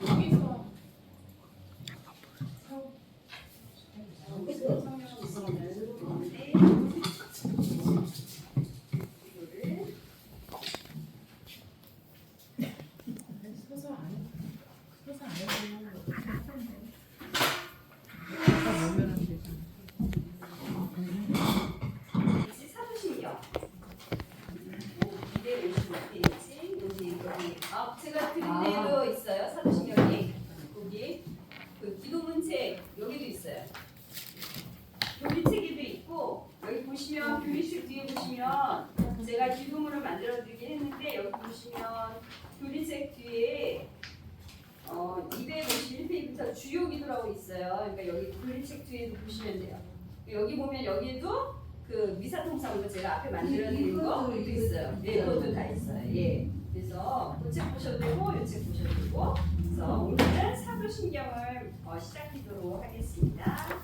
여기서 사도신경 255페이지 여기 제가 드린 데도 있어요. 사도신경이 여기 그 기도문책 여기도 있어요. 교리책에도 있고 여기 보시면 교리책 뒤에 보시면 제가 기도문을 만들어 드리긴 했는데 여기 보시면 교리책 뒤에 251페이지부터 주요 기도라고 있어요. 그러니까 여기 교리책 뒤에도 보시면 돼요. 여기 보면 여기에도 그 미사통상으로 제가 앞에 만들어 드린 거 있어요. 네, 그것도 다 있어요. 예. 그래서 그 책 보셔도 되고 이 책 보셔도 되고. 그래서 오늘은 사도신경을 시작하도록 하겠습니다.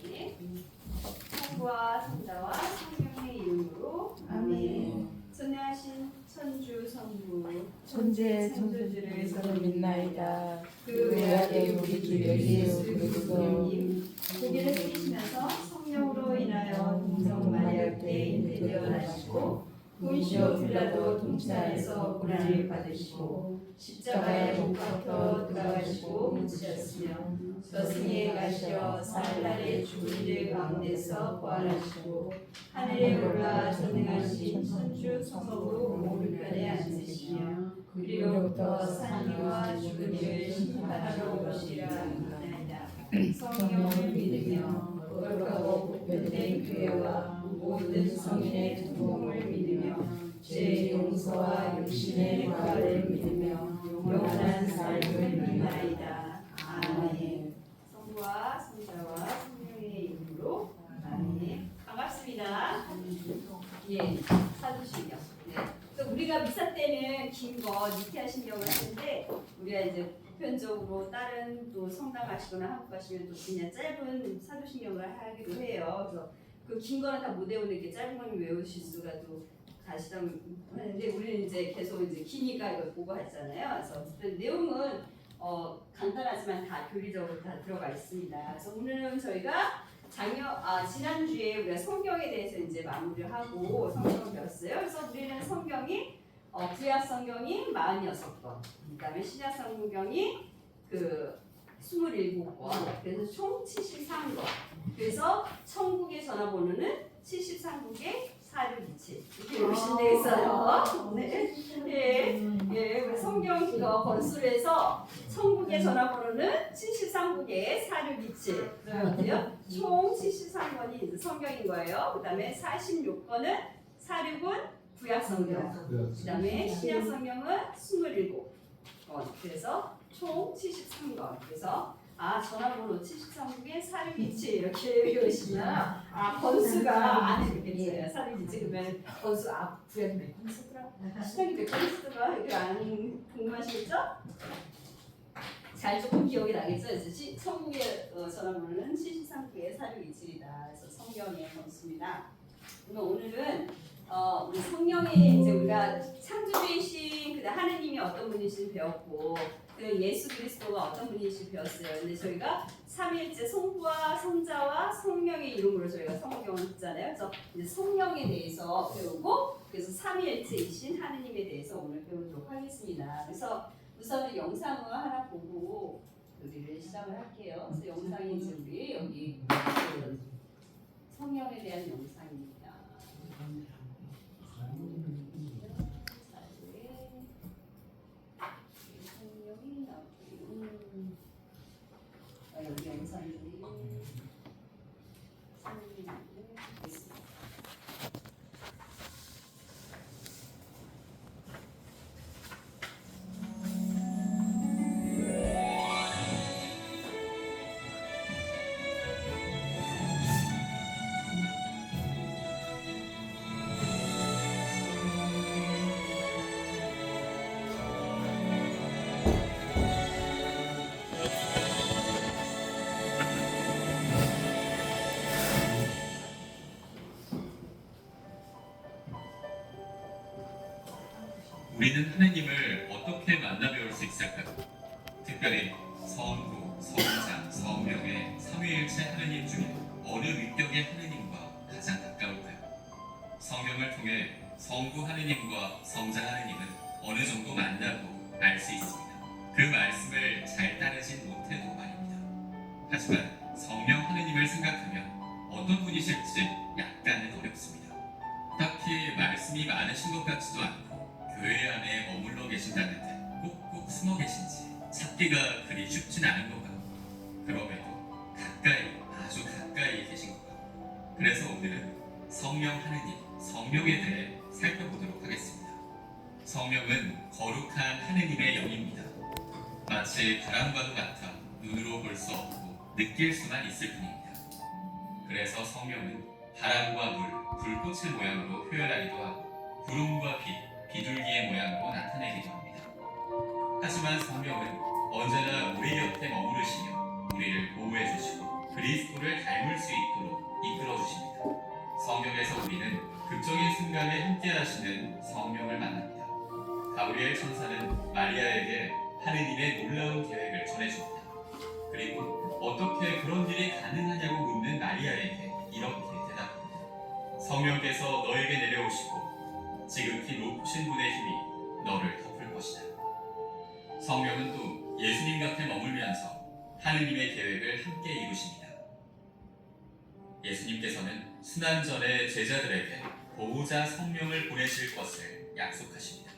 네. 성부와 성자와 성령의 이름으로 아멘. 전능하신 천주 성부 천재 천주주를 서로 믿나이다. 그 외아들 우리 주 예수 그리스도 고개를 숙이시면서 성령으로 인하여 동정 마리아 때 잉태되어 나시고 본시오 빌라도 통치하에서 고난을 받으시고 십자가에 못 박혀 들어가시고 묻히셨으며 저승에 가시어 사흘날에 죽은 일 가운데서 부활하시고 하늘에 올라 전능하신 천주 성부로 오른편에 앉으시며 그리로부터 산 이와 죽은 이를 심판하러 오시리라 하나이다. 성령을 믿으며 거룩하고 보편된 교회와 모든 성인의 통공을 믿으며 죄 용서와 육신의 부활을 믿으며 영원한 삶을 믿나이다. 아멘. 성부와 성자와 성령의 이름으로 아멘. 반갑습니다. 예, 사도신경. 네. 그래서 우리가 미사 때는 긴 거 니케아 신경을 하는데 우리가 이제 보편적으로 다른 또 성당 가시거나 한국 가시면 또 그냥 짧은 사도신경을 하기도 해요. 그래서 그 긴 거는 다 못 외우는 게 짧은 거는 외우실 수가 또 가시다 하는데 우리는 이제 계속 이제 기니까 이걸 보고 하잖아요. 그래서 내용은 간단하지만 다 교리적으로 다 들어가 있습니다. 그래서 오늘은 저희가 지난주에 우리가 성경에 대해서 이제 마무리를 하고 성경을 배웠어요. 그래서 우리는 성경이 구약 성경이 46권, 그다음에 신약 성경이 그 27권, 그래서 총 73권. 그래서 천국의 전화번호는 73국의 4627 이렇게 보시면 되겠어요. 네, 예, 성경 번수를 해서 천국의 전화번호는 73국의 4627. 어때요? 총 73권이 이제 성경인 거예요. 그다음에 46권은 46은 구약 성경. 그다음에 신약 성경은 27권. 그래서 총 73권. 그래서 전화번호 73국에 4627 이렇게 외우시면 번수가 안에 있겠어요. 4627 그러면 번수 구약이 몇 권 쓰더라? 신약이 몇 권 쓰더라? 이렇게 안 궁금하시겠죠? 잘 조금 기억이 나겠죠? 그래서 천국의 전화번호는 73국에 4627이다. 그래서 성경의 번수입니다. 그러면 오늘은 우리 성령에 이제 우리가 창조주이신 하느님이 어떤 분이신지 배웠고 그 예수 그리스도가 어떤 분이신지 배웠어요. 근데 저희가 삼위일체 성부와 성자와 성령의 이름으로 저희가 성경을 했잖아요. 그래서 이제 성령에 대해서 배우고 그래서 삼위일체이신 하느님에 대해서 오늘 배우도록 하겠습니다. 그래서 우선은 영상을 하나 보고 우리를 시작을 할게요. 그래서 영상이 이제 우리 여기 그 성령에 대한 영상입니다. 여기 영상들이 우리는 하나님을 어떻게 만나 배울 수 있을까요? 특별히 성부, 성자, 성령의 삼위일체 하느님 중에 어느 위격의 하느님과 가장 가까울까요? 성경을 통해 성부 하느님과 성자 하느님은 어느 정도 만나고 알 수 있습니다. 그 말씀을 잘 따르진 못해도 말입니다. 하지만 성령 하느님을 생각하면 어떤 분이실지 약간은 어렵습니다. 딱히 말씀이 많으신 것 같지도 않고 교회 안에 머물러 계신다는데 꼭꼭 숨어 계신지 찾기가 그리 쉽진 않은 것 같고 그럼에도 가까이, 아주 가까이 계신 것 같고 그래서 오늘은 성령 하느님, 성령에 대해 살펴보도록 하겠습니다. 성령은 거룩한 하느님의 영입니다. 마치 바람과도 같아 눈으로 볼 수 없고 느낄 수만 있을 뿐입니다. 그래서 성령은 바람과 물, 불꽃의 모양으로 표현하기도 하고 구름과 빛, 비둘기의 모양으로 나타내기도 합니다. 하지만 성령은 언제나 우리 곁에 머무르시며 우리를 보호해 주시고 그리스도를 닮을 수 있도록 이끌어 주십니다. 성경에서 우리는 극적인 순간에 함께 하시는 성령을 만납니다. 가브리엘 천사는 마리아에게 하느님의 놀라운 계획을 전해줍니다. 그리고 어떻게 그런 일이 가능하냐고 묻는 마리아에게 이렇게 대답합니다. 성령께서 너에게 내려오시고 지극히 높으신 분의 힘이 너를 덮을 것이다. 성령은 또 예수님 곁에 머물면서 하느님의 계획을 함께 이루십니다. 예수님께서는 순환 전에 제자들에게 보호자 성령을 보내실 것을 약속하십니다.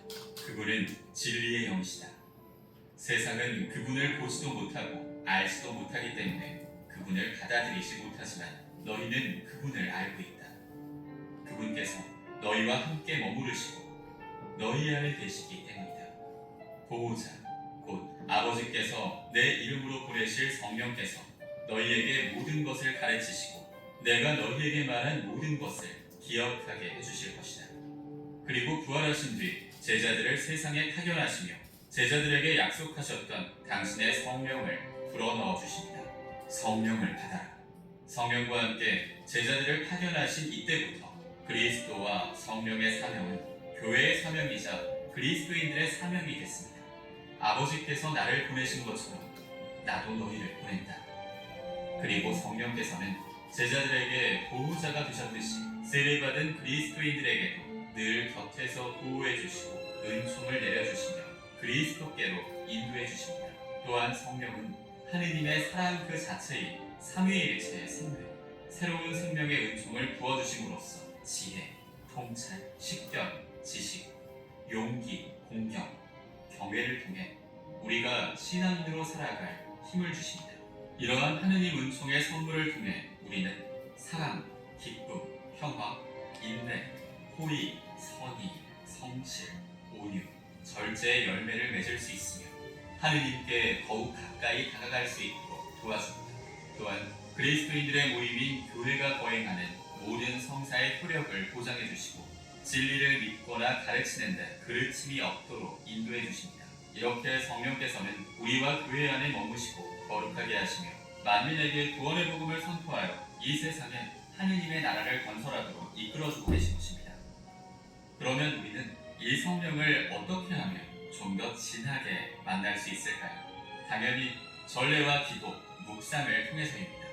그분은 진리의 영이시다. 세상은 그분을 보지도 못하고 알지도 못하기 때문에 그분을 받아들이지 못하지만 너희는 그분을 알고 있다. 그분께서 너희와 함께 머무르시고 너희 안에 계시기 때문이다. 보호자, 곧 아버지께서 내 이름으로 보내실 성령께서 너희에게 모든 것을 가르치시고 내가 너희에게 말한 모든 것을 기억하게 해주실 것이다. 그리고 부활하신 뒤 제자들을 세상에 파견하시며 제자들에게 약속하셨던 당신의 성령을 불어넣어 주십니다. 성령을 받아라. 성령과 함께 제자들을 파견하신 이때부터 그리스도와 성령의 사명은 교회의 사명이자 그리스도인들의 사명이 됐습니다. 아버지께서 나를 보내신 것처럼 나도 너희를 보낸다. 그리고 성령께서는 제자들에게 보호자가 되셨듯이 세례받은 그리스도인들에게도 늘 곁에서 보호해 주시고 은총을 내려주시며 그리스도께로 인도해 주십니다. 또한 성령은 하느님의 사랑 그 자체인 삼위일체의 생명, 새로운 생명의 은총을 부어주심으로써 지혜, 통찰, 식견, 지식, 용기, 공경, 경외를 통해 우리가 신앙인으로 살아갈 힘을 주십니다. 이러한 하느님 은총의 선물을 통해 우리는 사랑, 기쁨, 평화, 인내, 호의, 선의, 성실, 온유, 절제의 열매를 맺을 수 있으며 하느님께 더욱 가까이 다가갈 수 있도록 도와줍니다. 또한 그리스도인들의 모임인 교회가 거행하는 모든 성사의 효력을 보장해 주시고 진리를 믿거나 가르치는데 그르침이 없도록 인도해 주십니다. 이렇게 성령께서는 우리와 교회 안에 머무시고 거룩하게 하시며 만민에게 구원의 복음을 선포하여 이 세상에 하느님의 나라를 건설하도록 이끌어주고 계신 것입니다. 그러면 우리는 이 성령을 어떻게 하면 좀 더 진하게 만날 수 있을까요? 당연히 전례와 기도, 묵상을 통해서입니다.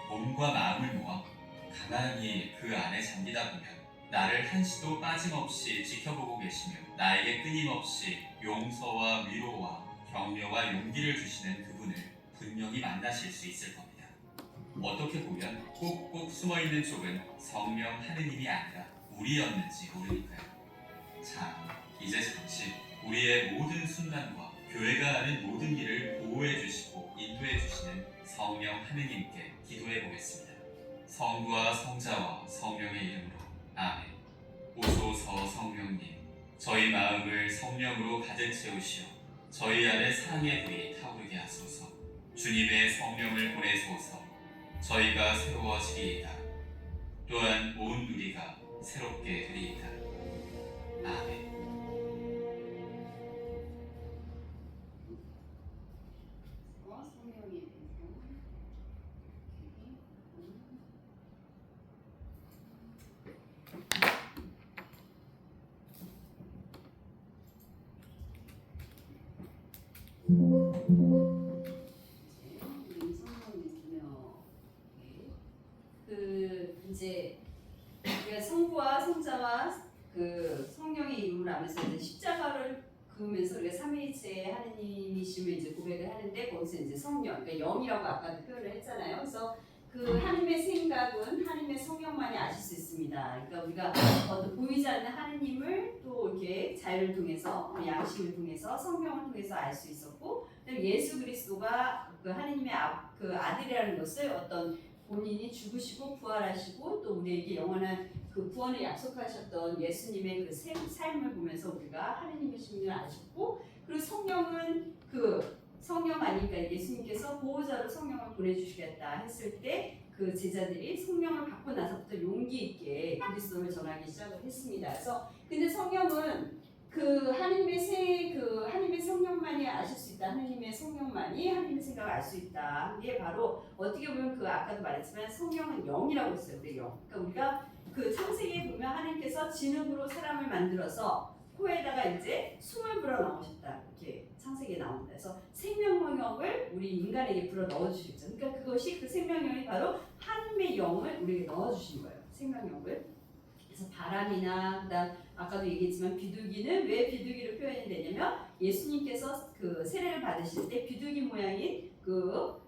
몸과 마음을 모아 가만히 그 안에 잠기다 보면 나를 한시도 빠짐없이 지켜보고 계시며 나에게 끊임없이 용서와 위로와 격려와 용기를 주시는 그분을 분명히 만나실 수 있을 겁니다. 어떻게 보면 꼭꼭 숨어있는 쪽은 성령 하느님이 아니라 우리였는지 모르니까요. 자, 이제 잠시 우리의 모든 순간과 교회가 하는 모든 일을 보호해 주시고 인도해 주시는 성령 하느님께 기도해 보겠습니다. 성부와 성자와 성령의 이름으로 아멘. 오소서 성령님, 저희 마음을 성령으로 가득 채우시어 저희 안에 사랑의 불이 타오르게 하소서. 주님의 성령을 보내소서. 저희가 새로워지리이다. 또한 온 누리가 새롭게 되리이다. 아멘. 성령의 우리 성령님요. 그 이제 우리가 성부와 성자와 그 성령의 이름을 하면서 이제 십자가를 그으면서 우리가 삼위일체의 하느님이심을 이제 고백을 하는데 거기서 이제 성령, 그러니까 영이라고 아까도 표현을 했잖아요. 그래서 그 하나님의 생각은 하나님의 성령만이 아실 수 있습니다. 그러니까 우리가 어떤 보이지 않는 하느님을 또 이렇게 자유를 통해서 양심을 통해서 성령을 통해서 알 수 있었고, 예수 그리스도가 그 하느님의 그 아들이라는 것을 어떤 본인이 죽으시고 부활하시고 또 우리에게 영원한 그 구원을 약속하셨던 예수님의 그 삶을 보면서 우리가 하느님의 신을 아셨고, 그리고 성령은 그 성령 아니니까 예수님께서 보호자로 성령을 보내주시겠다 했을 때 그 제자들이 성령을 받고 나서부터 용기 있게 그리스도를 전하기 시작을 했습니다. 그래서 근데 성령은 그 하나님의 성령만이 아실 수 있다. 하나님의 성령만이 하나님의 생각을 알 수 있다. 이게 바로 어떻게 보면 그 아까도 말했지만 성령은 영이라고 했어요. 우리 영. 그러니까 우리가 그 창세기에 보면 하나님께서 진흙으로 사람을 만들어서 코에다가 이제 숨을 불어 넣으셨다. 이렇게 창세기에 나옵니다. 그래서 생명영을 우리 인간에게 불어 넣어주셨죠. 그러니까 그것이 그 생명영이 바로 하나님의 영을 우리에게 넣어주신 거예요. 생명영을. 그래서 바람이나 그다음 아까도 얘기했지만 비둘기는 왜 비둘기로 표현이 되냐면 예수님께서 그 세례를 받으실 때 비둘기 모양인 그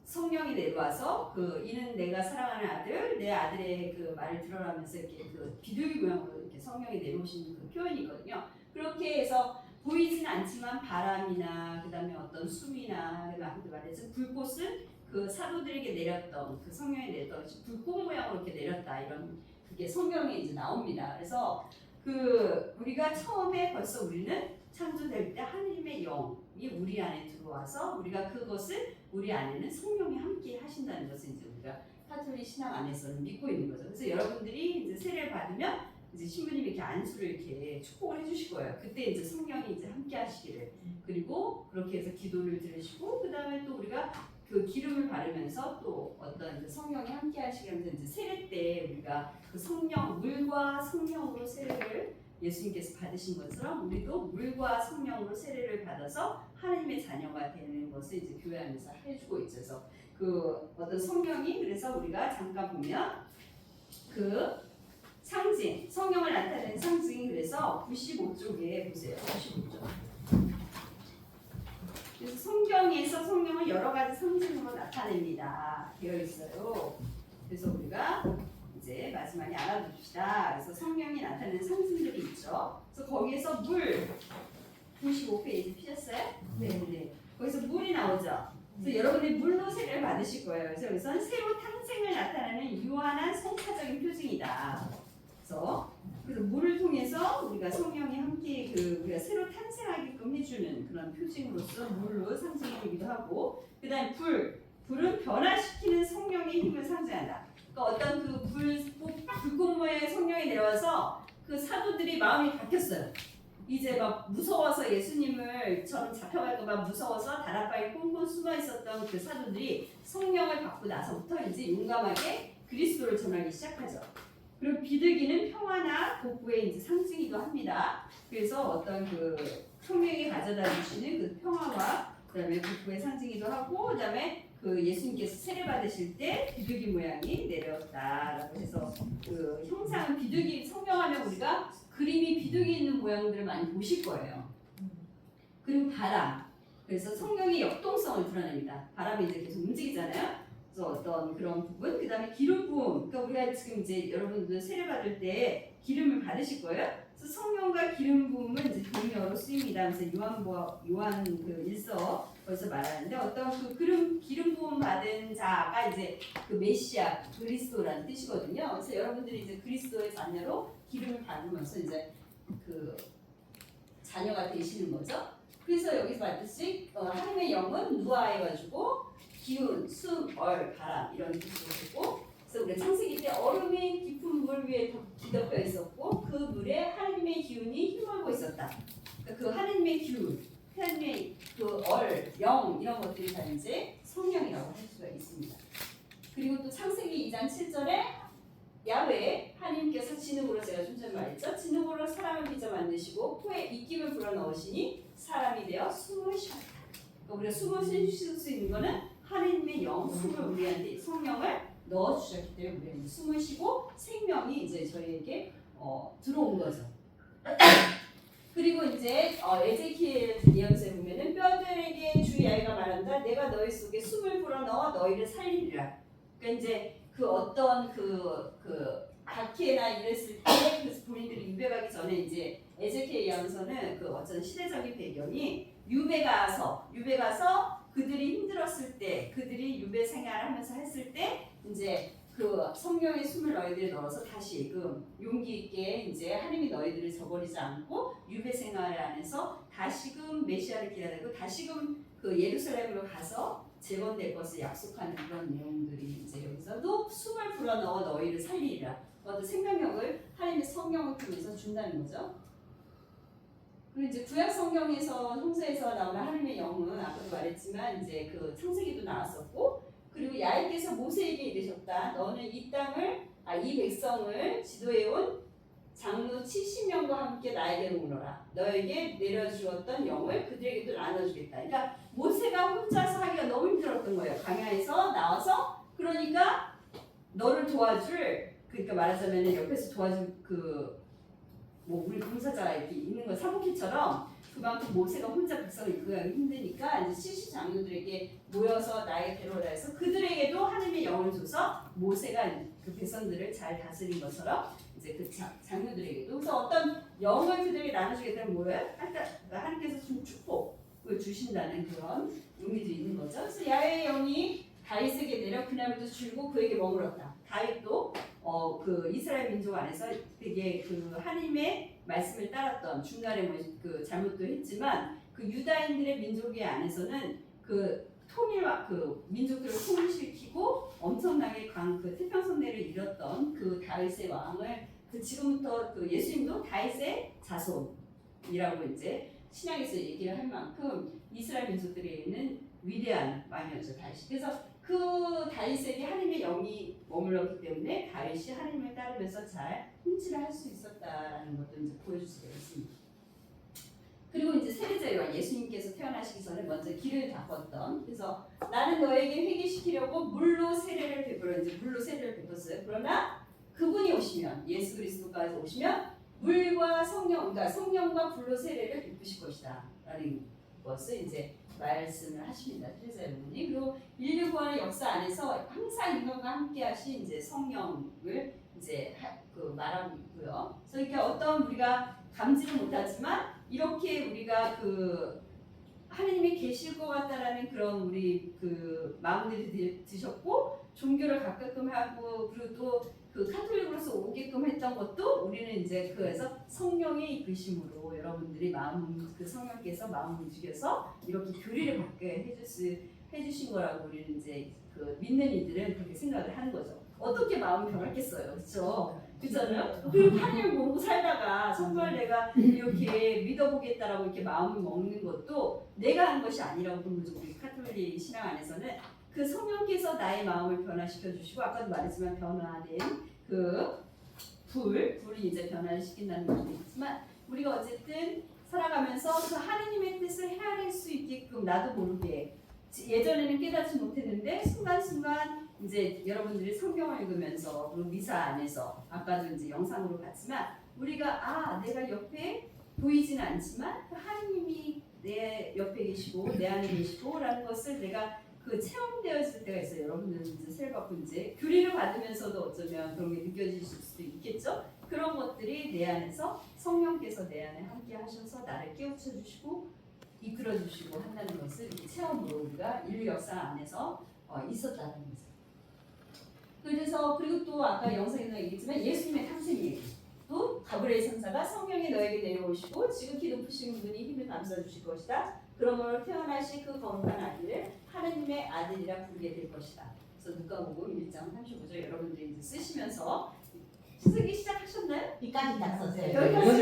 성령이 내려와서 그 이는 내가 사랑하는 아들, 내 아들의 그 말을 들어라면서 이렇게 그 비둘기 모양으로 이렇게 성령이 내려오시는 그 표현이거든요. 그렇게 해서 보이지는 않지만 바람이나 그다음에 어떤 숨이나 아까도 말했지만 불꽃은 그 사도들에게 내렸던 그 성령이 내렸던 불꽃 모양으로 이렇게 내렸다 이런 그게 성경에 이제 나옵니다. 그래서 그 우리가 처음에 벌써 우리는 창조될 때 하나님의 영이 우리 안에 들어와서 우리가 그것을 우리 안에는 성령이 함께 하신다는 것을 이제 우리가 카톨릭 신앙 안에서는 믿고 있는 거죠. 그래서 여러분들이 이제 세례를 받으면 이제 신부님이 이렇게 안수를 이렇게 축복을 해주실 거예요. 그때 이제 성령이 이제 함께 하시기를. 그리고 그렇게 해서 기도를 들으시고 그 다음에 또 우리가 그 기름을 바르면서 또 어떤 그 성령이 함께 하시면서 이제 세례 때 우리가 그 성령 물과 성령으로 세례를 예수님께서 받으신 것처럼 우리도 물과 성령으로 세례를 받아서 하나님의 자녀가 되는 것을 이제 교회 안에서 해주고 있죠. 그래서 그 어떤 성령이 그래서 우리가 잠깐 보면 그 상징 성령을 나타내는 상징이 그래서 95쪽에 보세요. 95쪽. 그래서 성경에서 성령을 여러 가지 상징으로 나타냅니다. 되어 있어요. 그래서 우리가 이제 마지막에 알아둡시다. 그래서 성령이 나타내는 상징들이 있죠. 그래서 거기에서 물 95페이지 피셨어요? 네. 거기서 물이 나오죠. 그래서 여러분이 물로 세례를 받으실 거예요. 그래서 여기서는 새로 탄생을 나타내는 유한한 성사적인 표징이다. 그래서 물을 통해서 우리가 성령이 함께 그 우리가 새로 탄생하게끔 해주는 그런 표징으로서 물로 상징이 되기도 하고, 그다음에 불은 변화시키는 성령의 힘을 상징한다. 그러니까 어떤 그 불꽃 모양의 성령이 내려와서 그 사도들이 마음이 바뀌었어요. 이제 막 무서워서 예수님을 저는 잡혀갈까봐 무서워서 다락방에 꽁꽁 숨어 있었던 그 사도들이 성령을 받고 나서부터 이제 용감하게 그리스도를 전하기 시작하죠. 그리고 비둘기는 평화나 복부의 이제 상징이기도 합니다. 그래서 어떤 그 성령이 가져다 주시는 그 평화와 그다음에 복부의 상징이기도 하고, 그다음에 그 예수님께서 세례 받으실 때 비둘기 모양이 내렸다라고 해서 그 형상은 비둘기 성령하면 우리가 그림이 비둘기 있는 모양들을 많이 보실 거예요. 그리고 바람. 그래서 성령의 역동성을 드러냅니다. 바람이 이제 계속 움직이잖아요. 그래서 어떤 그런 부분, 그 다음에 기름 부음. 그러니까 우리가 지금 이제 여러분들 세례 받을 때 기름을 받으실 거예요. 그래서 성령과 기름 부음은 이제 동료로 쓰입니다. 그래서 요한 그 일서 벌써 말하는데 어떤 그 기름 부음 받은 자가 이제 그 메시아 그리스도라는 뜻이거든요. 그래서 여러분들이 이제 그리스도의 자녀로 기름을 받으면서 이제 그 자녀가 되시는 거죠. 그래서 여기서 봤듯이 하나님의 영은 누아해가지고 기운, 숨, 바람 이런 뜻으로 되고, 그래서 우리가 창세기 때 얼음이 깊은 물 위에 뒤덮여 있었고 그 물에 하나님의 기운이 힘몰고 있었다. 그러니까 그 하나님의 기운, 하나님의 그 영 이런 것들이 다 이제 성령이라고 할 수가 있습니다. 그리고 또 창세기 2장 7절에 야훼 하나님께서 진흙으로 제가 좀 전에 말했죠. 진흙으로 사람을 빚어 만드시고 코에 입김을 불어넣으시니 사람이 되어 숨을 쉬었다. 그러니까 우리가 숨을 쉬실 수 있는 거는 하나님의 영, 숨을 우리한테 성령을 넣어주셨기 때문에 우리가 이제 숨을 쉬고 생명이 이제 저희에게 들어온 거죠. 그리고 이제 에제키엘 예언서에 보면은 뼈들에게 주 야훼가 말한다. 내가 너희 속에 숨을 불어넣어 너희를 살리리라. 그러니까 이제 그 어떤 그 박해나 이랬을 때 그 본인들이 유배가기 전에 이제 에제키엘 예언서는 그 어떤 시대적인 배경이 유배가서 그들이 힘들었을 때 그들이 유배 생활을 하면서 했을 때 이제 그 성령의 숨을 너희들이 넣어서 다시 그 용기 있게 이제 하나님이 너희들을 저버리지 않고 유배 생활 안에서 다시금 메시아를 기다리고 다시금 그 예루살렘으로 가서 재건될 것을 약속하는 그런 내용들이 이제 여기서도 숨을 불어넣어 너희를 살리리라. 어떤 생명력을 하나님의 성령을 통해서 준다는 거죠. 그리고 이제 구약 성경에서 형서에서 나오는 하나님의 영은 아까도 말했지만 이제 그 창세기도 나왔었고 그리고 야훼께서 모세에게 이르셨다. 너는 이 백성을 지도해온 장로 70명과 함께 나에게로 오너라. 너에게 내려주었던 영을 그들에게도 나눠주겠다. 그러니까 모세가 혼자서 하기가 너무 힘들었던 거예요. 광야에서 나와서 그러니까 너를 도와줄 그러니까 말하자면 옆에서 도와줄 뭐 우리 봉사자가 이렇게 있는 거 사복희처럼 그만큼 모세가 혼자 백성을 이끌기 힘드니까 이제 70 장로들에게 모여서 나에게 데려오라 해서 그들에게도 하나님의 영을 줘서 모세가 그 백성들을 잘 다스린 것처럼 이제 그 장로들에게도 그래서 어떤 영을 그들에게 나눠주겠다는 뭐예요? 하나님께서 준 축복을 주신다는 그런 의미도 있는 거죠. 그래서 야훼의 영이 다윗에게 내려 그날부터 줄고 그에게 머물었다. 다윗도 그 이스라엘 민족 안에서 되게 그 하나님의 말씀을 따랐던 중간에 뭐 그 잘못도 했지만 그 유다인들의 민족의 안에서는 그 통일과 그 민족들을 통일시키고 엄청나게 그 태평성대를 이뤘던 그 다윗의 왕을 그 지금부터 그 예수님도 다윗의 자손이라고 이제 신약에서 얘기를 할 만큼 이스라엘 민족들에게는 위대한 왕이었죠 다윗이. 그래서 그 다윗에게 하나님의 영이 머물렀기 때문에 다윗이 하나님을 따르면서 잘 통치를 할 수 있었다라는 것도 이제 보여줄 수가 있습니다. 그리고 이제 세례자 요한 예수님께서 태어나시기 전에 먼저 길을 닦았던 그래서 나는 너에게 회개시키려고 물로 세례를 베풀었어요. 그러나 그분이 오시면 예수 그리스도까지 오시면 물과 성령 그러니까 성령과 불로 세례를 베푸실 것이다라는 것을 이제 말씀을 하십니다. 세례자 여러분이. 그리고 인류 구원의 역사 안에서 항상 인간과 함께하신 이제 성령을 이제 말하고 있고요. 그러니까 어떤 우리가 감지를 못하지만 이렇게 우리가 그 하나님이 계실 것 같다라는 그런 우리 그 마음들이 드셨고 종교를 가끔 하고 그리고 또 그 카톨릭으로서 오게끔 했던 것도 우리는 이제 그래서 성령의 이끄심으로 여러분들이 그 성령께서 마음을 움직여서 이렇게 교리를 받게 해주신 거라고 우리는 이제 그 믿는 이들은 그렇게 생각을 하는 거죠. 어떻게 마음이 변했겠어요, 그렇죠? 그렇잖아요. 그리고 하나님을 모르고 살다가 정말 내가 이렇게 믿어보겠다라고 이렇게 마음을 먹는 것도 내가 한 것이 아니라고 보는 거죠. 우리 카톨릭 신앙 안에서는 그 성령께서 나의 마음을 변화시켜 주시고 아까도 말했지만 변화된 그 불이 이제 변화를 시킨다는 것도 있지만 우리가 어쨌든 살아가면서 그 하나님의 뜻을 헤아릴 수 있게끔 나도 모르게 예전에는 깨닫지 못했는데 순간순간 이제 여러분들이 성경을 읽으면서 그리고 미사 안에서 아까도 이제 영상으로 봤지만 우리가 내가 옆에 보이지는 않지만 하나님이 내 옆에 계시고 내 안에 계시고라는 것을 내가 그 체험되었을 때가 있어요. 여러분들은 이제 세례 받고 이제 교리를 받으면서도 어쩌면 그런 게 느껴질 수도 있겠죠. 그런 것들이 내 안에서 성령께서 내 안에 함께 하셔서 나를 깨우쳐 주시고 이끌어 주시고 한다는 것을 이렇게 체험으로 우리가 인류 역사 안에서 있었다는 거죠. 그래서 그리고 또 아까 영상에서 얘기했지만 예수님의 탄생이 또 가브리엘 천사가 성령이 너에게 내려오시고 지극히 높으신 분이 힘을 감싸 주실 것이다. 그러므로 태어나신 그 거룩한 아기를 하나님의 아들이라 부르게 될 것이다. 그래서 누가복음 1장 35절 여러분들이 이제 쓰시면서 쓰기 시작하셨나요? 여기까지 다 썼어요. 여기까지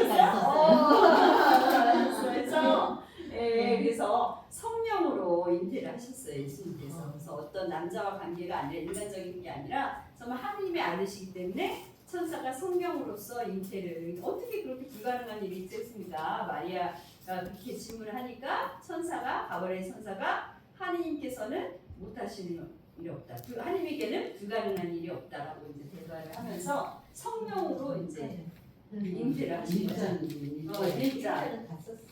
썼어요? 그래서 성령으로 잉태를 하셨어요. 예수님께서. 그래서 어떤 남자와 관계가 아니라 인간적인 게 아니라 정말 하나님의 아들이시기 때문에 천사가 성령으로서 잉태를 어떻게 그렇게 불가능한 일이 있겠습니까? 마리아 그렇게 질문을 하니까 가브리엘 천사가 하느님께서는 못하시는 일이 없다. 하느님에게는 불가능한 일이 없다라고 이제 대답을 하면서 성령으로 이제 잉태를 하신 거죠.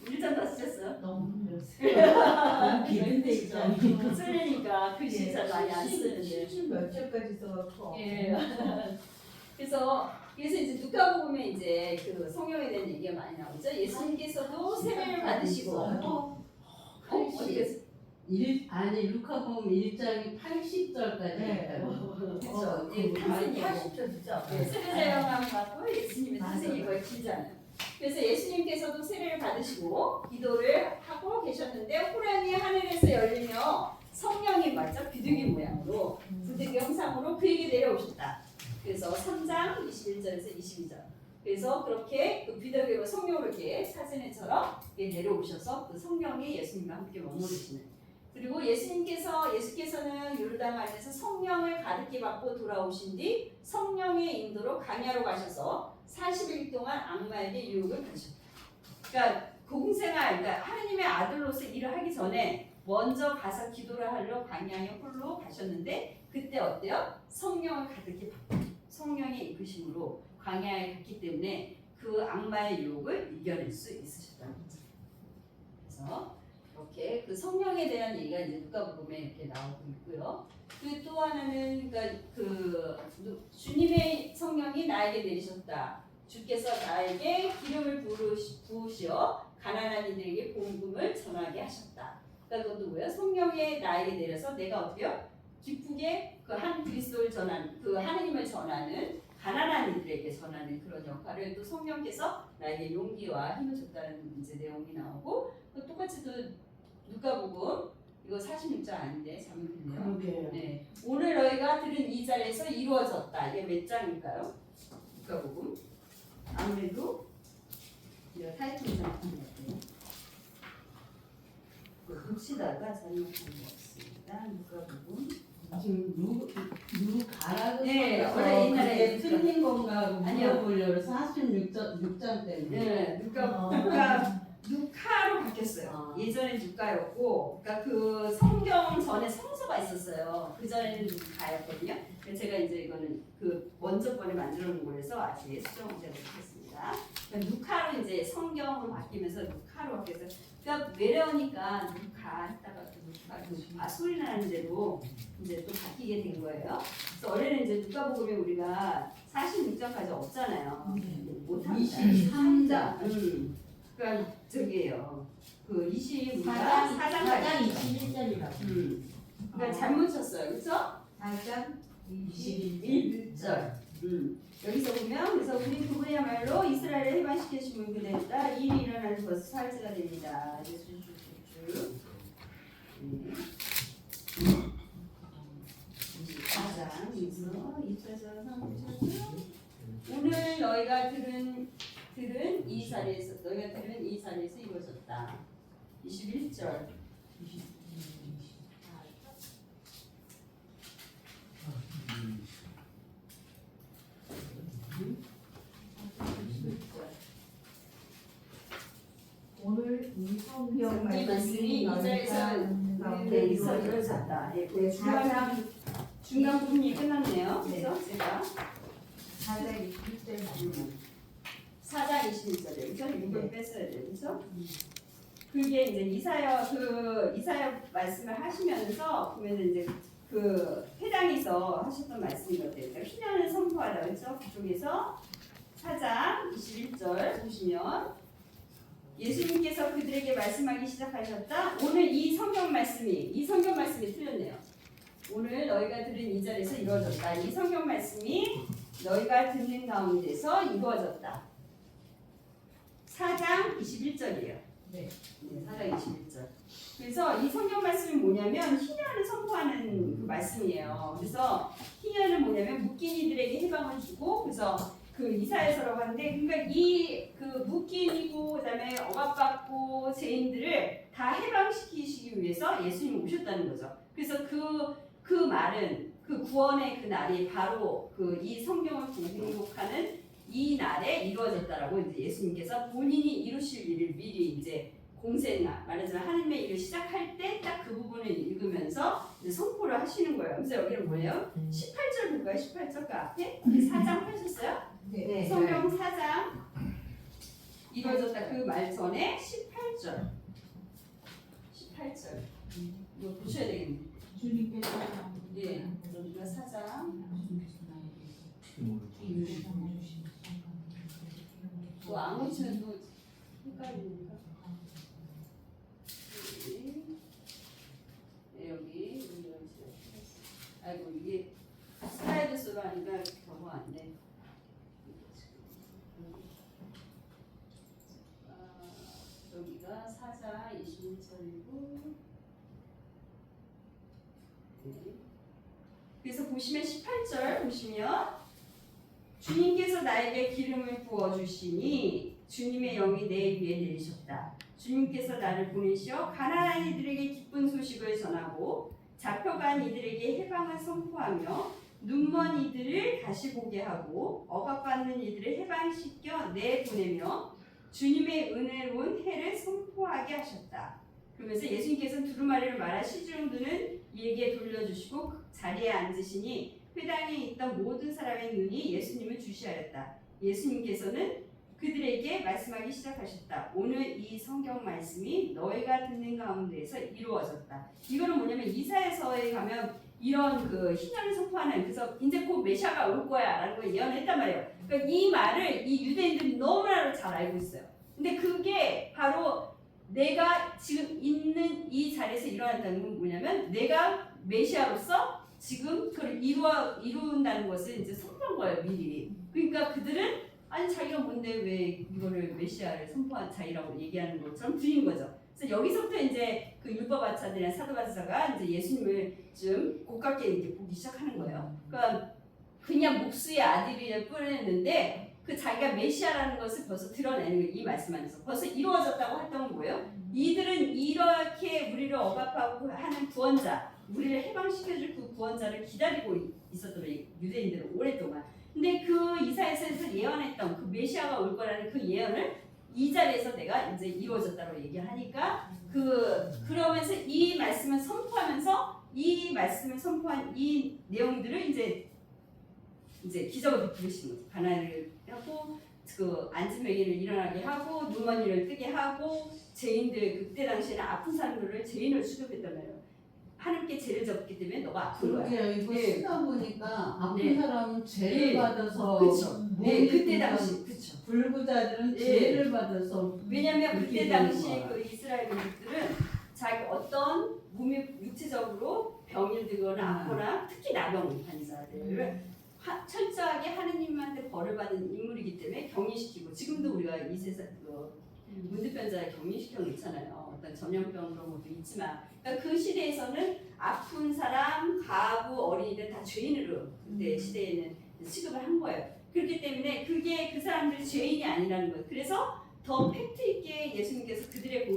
일장 다 쓰셨어요? 너무 힘들었어요. 기른데 있잖아요. 쓰려니까 글씨 잘 많이 안 쓰는데. 70몇 절까지 써갖고. 예. 그래서 이제 누가복음에 이제 그 성령에 대한 얘기가 많이 나오죠. 예수님께서도 세례를 받으시고 어디겠어? 아니 루카복음 1장이 80절까지 있다고. 그렇죠. 예, 탄생이고 80절이죠. 세례자 영감을 받고 예수님의 탄생이 거의 길잖아요. 그래서 예수님께서도 세례를 받으시고 기도를 하고 계셨는데 호련히 하늘에서 열리며 성령이 맞죠? 비둘기 모양으로 비둘기 형상으로 그에게 내려오셨다. 그래서 3장 21절에서 22절. 그래서 그렇게 그 비둘기로 성령으로 이렇게 사진처럼 내려오셔서 그 성령이 예수님과 함께 머무르시는. 그리고 예수께서는 요르단 안에서 성령을 가득히 받고 돌아오신 뒤 성령의 인도로 광야로 가셔서 40일 동안 악마에게 유혹을 받으셨다. 그러니까 공생활, 그러니까 하느님의 아들로서 일을 하기 전에 먼저 가서 기도를 하러 광야에 홀로 가셨는데 그때 어때요? 성령을 가득히 받고 성령의 이끄심으로 광야에 갔기 때문에 그 악마의 유혹을 이겨낼 수 있으셨다는 거죠. 그래서 이렇게 그 성령에 대한 얘기가 이제 누가복음에 이렇게 나오고 있고요. 그 또 하나는 그러니까 주님의 성령이 나에게 내리셨다. 주께서 나에게 기름을 부으시어 가난한 이들에게 복음을 전하게 하셨다. 그러니까 그것도 뭐야? 성령이 나에게 내려서 내가 어때요? 기쁘게 그 한 그리스도를 전하는 그 하느님을 전하는 가난한 이들에게 전하는 그런 역할을 또 성령께서 나에게 용기와 힘을 줬다는 이제 내용이 나오고 또 똑같이 또 누가복음 이거 46장 아닌데 잘못했네요. 그러게요. 네. 오늘 너희가 들은 이 자리에서 이루어졌다. 이게 몇 장일까요? 누가복음. 아무래도 내가 타이틀이 잘못한 것 같아요. 붙이다가 잘못한 것 같습니다. 누가복음. 지금 누가라고 네, 원래 옛날에 틀린 건가 아니요. 물어보려고 46장 때문에. 네, 누카로 바뀌었어요. 예전에 누가였고, 그러니까 그 성경 전에 성서가 있었어요. 그 전에는 누가였거든요. 제가 이제 이거는 그 먼저 번에 만들어 놓은 거라서 아직 수정을 제가 못했습니다. 그러니까 누카로 이제 성경으로 바뀌면서 누카로 바뀌어서, 그러니까 외래어니까 누카 했다가 또 누카 소리 나는 대로 이제 또 바뀌게 된 거예요. 그래서 원래는 이제 누가복음에 우리가 46장까지 없잖아요. 못합니다. 23장. 그러니까 저기예요. 그 24장 4장 21절이라고. 그러니까 잘못 쳤어요. 그렇죠? 4장 21절. 여기서 보면 그래서 우리 그분이야말로 이스라엘을 해방시키신 분 그대로다. 이 일이 일어나는 것은 사흘째가 됩니다. 쭉. 24장 2절 3절. 오늘 너희가 들은 이 자리에서 이루어졌다. 21절. 오늘 이 성경 이 말씀이 이 자리에서 이루어졌다. 중간 부분이 끝났네요. 그래서 제가 4장 21절 4장 21절에 그죠? 이걸 뺐어야 돼요. 그죠? 그게 이제 이사야 말씀을 하시면서 보면은 이제 그 회당에서 하셨던 말씀인 것 같아요. 그러니까 희년을 선포하다 그렇죠? 그쪽에서 4장 21절 보시면 예수님께서 그들에게 말씀하기 시작하셨다. 오늘 이 성경 말씀이 틀렸네요. 오늘 너희가 들은 이 자리에서 이루어졌다. 이 성경 말씀이 너희가 듣는 가운데서 이루어졌다. 4장 21절이에요. 네. 4장 21절. 그래서 이 성경 말씀이 뭐냐면 희년을 선포하는 그 말씀이에요. 그래서 희년은 뭐냐면 묶인 이들에게 해방을 주고 그래서 그 이사야서라고 하는데 그러니까 이 그 묶인이고 그다음에 억압받고 죄인들을 다 해방시키시기 위해서 예수님이 오셨다는 거죠. 그래서 그 말은 그 구원의 그 날이 바로 그 이 성경을 공독하는 이 날에 이루어졌다라고 이제 예수님께서 본인이 이루실 일을 미리 이제 공생나 말하자면 하나님의 일을 시작할 때 딱 그 부분을 읽으면서 이제 선포를 하시는 거예요. 그래서 여기는 뭐예요? 18절 볼까요? 18절 그 앞에 4장 펴셨어요? 네. 성경 4장 이루어졌다 그 말 전에 18절 이거 보셔야 되겠네. 주님께서 예, 여기가 4장 또 아무치는 또 헷갈리니까 여기 아이고 이게 슬라이드 수로 하니까 경호 안 돼. 여기가 4장 21절이고 그래서 보시면 18절 보시면 주님께서 나에게 기름을 부어주시니 주님의 영이 내 위에 내리셨다. 주님께서 나를 보내시어 가난한 이들에게 기쁜 소식을 전하고 잡혀간 이들에게 해방을 선포하며 눈먼 이들을 다시 보게 하고 억압받는 이들을 해방시켜 내보내며 주님의 은혜로운 해를 선포하게 하셨다. 그러면서 예수님께서는 두루마리를 말아 시중두는 이에게 돌려주시고 그 자리에 앉으시니 회당에 있던 모든 사람의 눈이 예수님을 주시하였다. 예수님께서는 그들에게 말씀하기 시작하셨다. 오늘 이 성경 말씀이 너희가 듣는 가운데에서 이루어졌다. 이거는 뭐냐면 이사야서에 가면 이런 그 신약을 선포하는 그래서 이제 곧 메시아가 올 거야라는 걸 예언했단 말이에요. 그러니까 이 말을 이 유대인들이 너무나 잘 알고 있어요. 근데 그게 바로 내가 지금 있는 이 자리에서 일어난다는 건 뭐냐면 내가 메시아로서 지금 그걸 이룬다는 것을 이제 선포한 거예요 미리. 그러니까 그들은 아니 자기가 뭔데 왜 이거를 메시아를 선포한 자기라고 얘기하는 것처럼 들리는 거죠. 그래서 여기서부터 이제 그 율법학자들이나 사도바사가 이제 예수님을 좀 고깝게 이렇게 보기 시작하는 거예요. 그러니까 그냥 목수의 아들이라 뿌렸는데 그 자기가 메시아라는 것을 벌써 드러내는 거예요. 이 말씀 안에서 벌써 이루어졌다고 했던 건 뭐예요? 이들은 이렇게 우리를 억압하고 하는 구원자, 우리를 해방시켜줄 그 구원자를 기다리고 있었던 유대인들은 오랫동안. 근데 그 이사야서에서 예언했던 그 메시아가 올 거라는 그 예언을 이 자리에서 내가 이제 이루어졌다고 얘기하니까 그러면서 이 말씀을 선포하면서 이 말씀을 선포한 이 내용들을 이제 기적을 베푸시는 거죠. 가난을 하고 그 앉은 매기를 일어나게 하고 눈먼 이를 뜨게 하고 죄인들 그때 당시에는 아픈 사람들을 죄인을 취급했단 말이에요. 하나님께 죄를 졌기 때문에 너가 아픈 거야. 그러게요. 이거 네. 쓰다 보니까 아픈 네. 사람은 죄를 네. 받아서 그렇죠. 네, 몸이 그때 그냥 당시 그렇죠. 불구자들은 네. 죄를 받아서 왜냐하면 그때 그렇게 당시 되는 거야. 그 이스라엘 민족들은 자기 어떤 몸이 육체적으로 병이 들거나 아프거나 특히 나병 환자들을 철저하게 하느님한테 벌을 받은 인물이기 때문에 격리시키고 지금도 우리가 이 세상 문득변자에 격리시켜 놓잖아요. 어떤 전염병 그런 것도 있지만 그러니까 그 시대에서는 아픈 사람, 가부, 어린이들 다 죄인으로 그때 시대에는 취급을 한 거예요. 그렇기 때문에 그게 그 사람들이 죄인이 아니라는 거예요. 그래서 더 팩트 있게 예수님께서 그들의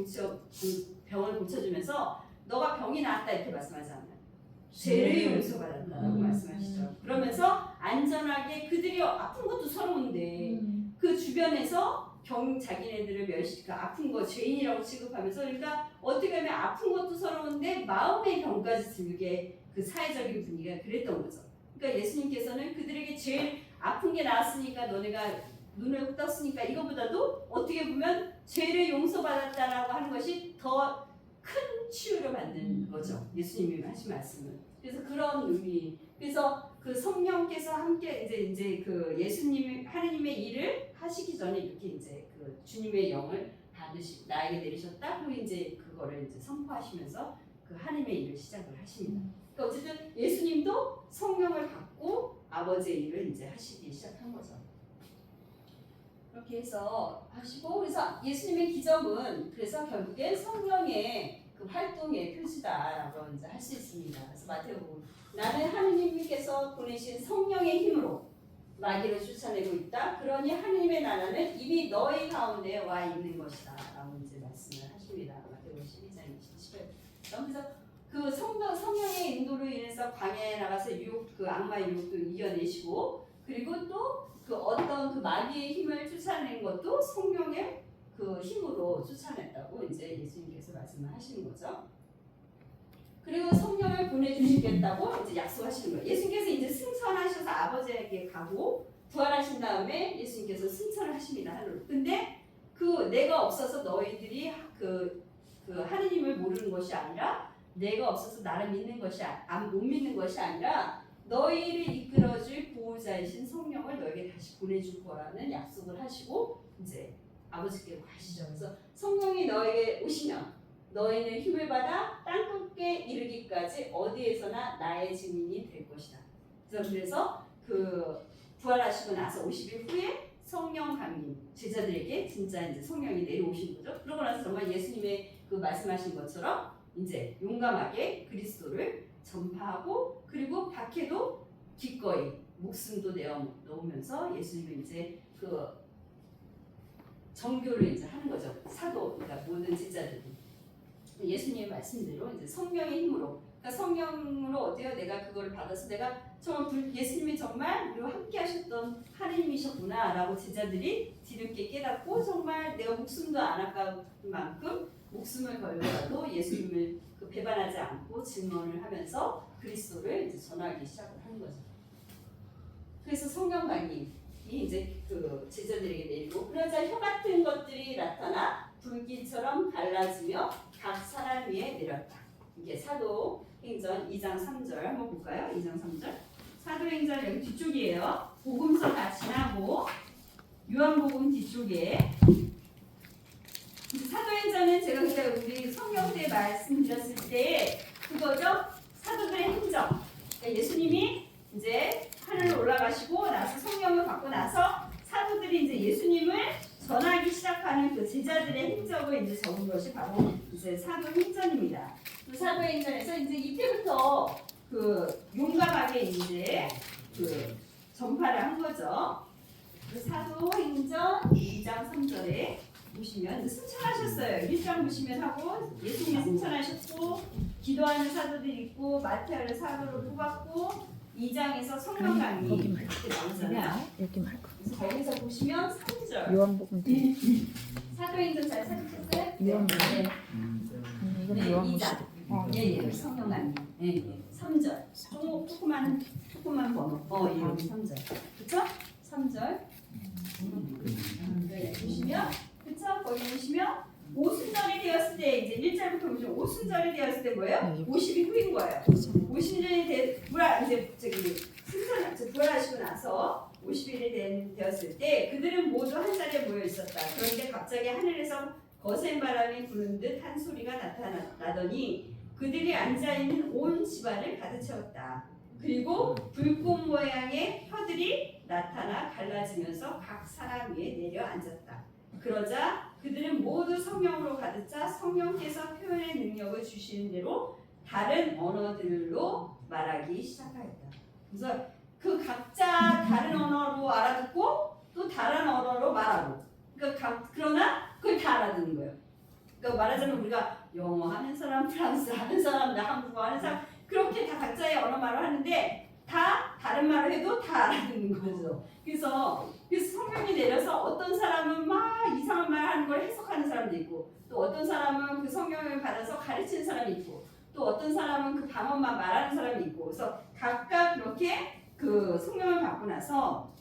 병을 고쳐주면서 너가 병이 나았다 이렇게 말씀하지 않아요. 죄를 용서받았다라고 말씀하시죠. 그러면서 안전하게 그들이 아픈 것도 서러운데 그 주변에서 자기네들을 그 아픈 거 죄인이라고 취급하면서 그러니까 어떻게 하면 아픈 것도 서러운데 마음의 병까지 들게 그 사회적인 분위기가 그랬던 거죠. 그러니까 예수님께서는 그들에게 제일 아픈 게 나았으니까 너네가 눈을 떴으니까 이거보다도 어떻게 보면 죄를 용서받았다라고 하는 것이 더 큰 치유를 받는 거죠. 예수님이 하신 말씀은. 그래서 그런 의미. 그래서 그 성령께서 함께 이제 그 예수님 하느님의 일을 하시기 전에 이렇게 이제 그 주님의 영을 나에게 내리셨다. 그리고 이제 그거를 이제 선포하시면서 그 하느님의 일을 시작을 하십니다. 그러니까 어쨌든 예수님도 성령을 받고 아버지의 일을 이제 하시기 시작한 거죠. 그렇게 해서 하시고 그래서 예수님의 기적은 그래서 결국엔 성령의 그 활동의 표시다라고 이제 할 수 있습니다. 그래서 마태복음 나는 하느님께서 보내신 성령의 힘으로 마귀를 쫓아내고 있다. 그러니 하느님의 나라는 이미 너희 가운데 와 있는 것이다라고 이제 말씀을 하십니다. 마태복음 12장 20절. 그래서 그 성령의 인도로 인해서 광야에 나가서 그 악마의 유혹도 이겨내시고 그리고 또 그 어떤 그 마귀의 힘을 쫓아내는 것도 성령의 그 힘으로 쫓아냈다고 이제 예수님께서 말씀을 하시는 거죠. 그리고 성령을 보내주시겠다고 이제 약속하시는 거예요. 예수님께서 이제 승천하셔서 아버지에게 가고 부활하신 다음에 예수님께서 승천을 하십니다. 하늘로. 근데 그 내가 없어서 너희들이 그 하느님을 모르는 것이 아니라 내가 없어서 나를 믿는 것이 못 믿는 것이 아니라 너희를 이끌어줄 보호자이신 성령을 너에게 다시 보내줄 거라는 약속을 하시고 이제 아버지께로 가시죠. 그래서 성령이 너에게 오시면 너희는 힘을 받아 땅끝에 이르기까지 어디에서나 나의 증인이 될 것이다. 그래서 그 부활하시고 나서 50일 후에 성령 강림 제자들에게 진짜 이제 성령이 내려오신 거죠. 그러고 나서 정말 예수님의 그 말씀하신 것처럼 이제 용감하게 그리스도를 전파하고 그리고 박해도 기꺼이 목숨도 내어 놓으면서 예수님을 이제 그 정교를 이제 하는 거죠. 사도 그러니까 모든 제자들이 예수님의 말씀대로 이제 성령의 힘으로 그러니까 성령으로 어때요? 내가 그걸 받아서 내가 정말 예수님이 정말 우리와 함께 하셨던 하나님이셨구나라고 제자들이 뒤늦게 깨닫고 정말 내가 목숨도 안 아까울 만큼 목숨을 걸고라도 예수님을 그 배반하지 않고 증언을 하면서 그리스도를 이제 전하기 시작을 하는 거죠. 그래서 성령 강림이 이제 그 제자들에게 내리고 그러자 혀 같은 것들이 나타나 불길처럼 갈라지며 각 사람 위에 내렸다. 이게 사도행전 2장 3절 한번 볼까요? 2장 3절. 사도행전 여기 뒤쪽이에요. 복음서 다 지나고 요한복음 뒤쪽에 사도행전은 제가 그때 우리 성경 때 말씀드렸을 때 그거죠. 사도들의 행적. 그러니까 예수님이 이제 하늘로 올라가시고 나서 성령을 받고 나서 사도들이 이제 예수님을 전하기 시작하는 그 제자들의 행적을 이제 적은 것이 바로 이제 사도행전입니다. 그 사도행전에서 이제 이때부터 그 용감하게 이제 그 전파를 한 거죠. 그 사도행전 2장 3절에 보시면 승천하셨어요. 1장 보시면 하고 예수님이 승천하셨고 기도하는 사도들이 있고 마태를 사도로 뽑았고 2장에서 성령 강림 이렇게 나오잖아요. 여기 말고 그래서 거기서 보시면 3절 요한복음 뒤 사도행전 잘 찾으셨어요? 요한복음. 네. 이건 네, 요한복음 2장. 예, 성령 강림. 예, 3절. 조그만 번호. 예, 3절. 그쵸? 3절. 네, 보시면 그쵸? 거기 보시면 오순절이 되었을 때 이제 1절부터 보시면 오순절이 되었을 때 뭐예요? 50일 후인 거예요. 50일이 이제 저기 부활하시고 나서 50일이 되었을 때 그들은 모두 한 자리에 모여 있었다. 그런데 갑자기 하늘에서 거센 바람이 부는 듯 한 소리가 나타나더니 그들이 앉아 있는 온 집안을 가득 채웠다. 그리고 불꽃 모양의 혀들이 나타나 갈라지면서 각 사람 위에 내려 앉았다. 그러자 그들은 모두 성령으로 가득 차 성령께서 표현의 능력을 주시는 대로 다른 언어들로 말하기 시작하였다. 그래서 그 각자 다른 언어로 알아듣고 또 다른 언어로 말하고 그러나 그걸 다 알아듣는 거예요. 그러니까 말하자면 우리가 영어 하는 사람, 프랑스 하는 사람, 한국어 하는 사람 그렇게 다 각자의 언어 말을 하는데 다 다른 말을 해도 다 알아듣는 거죠. 그래서 성령이 내려서 어떤 사람은 막 이상한 말 하는 걸 해석하는 사람도 있고 또 어떤 사람은 그 성령을 받아서 가르치는 사람이 있고 또 어떤 사람은 그 방언만 말하는 사람이 있고 그래서 각각 그렇게 그 성령을 받고 나서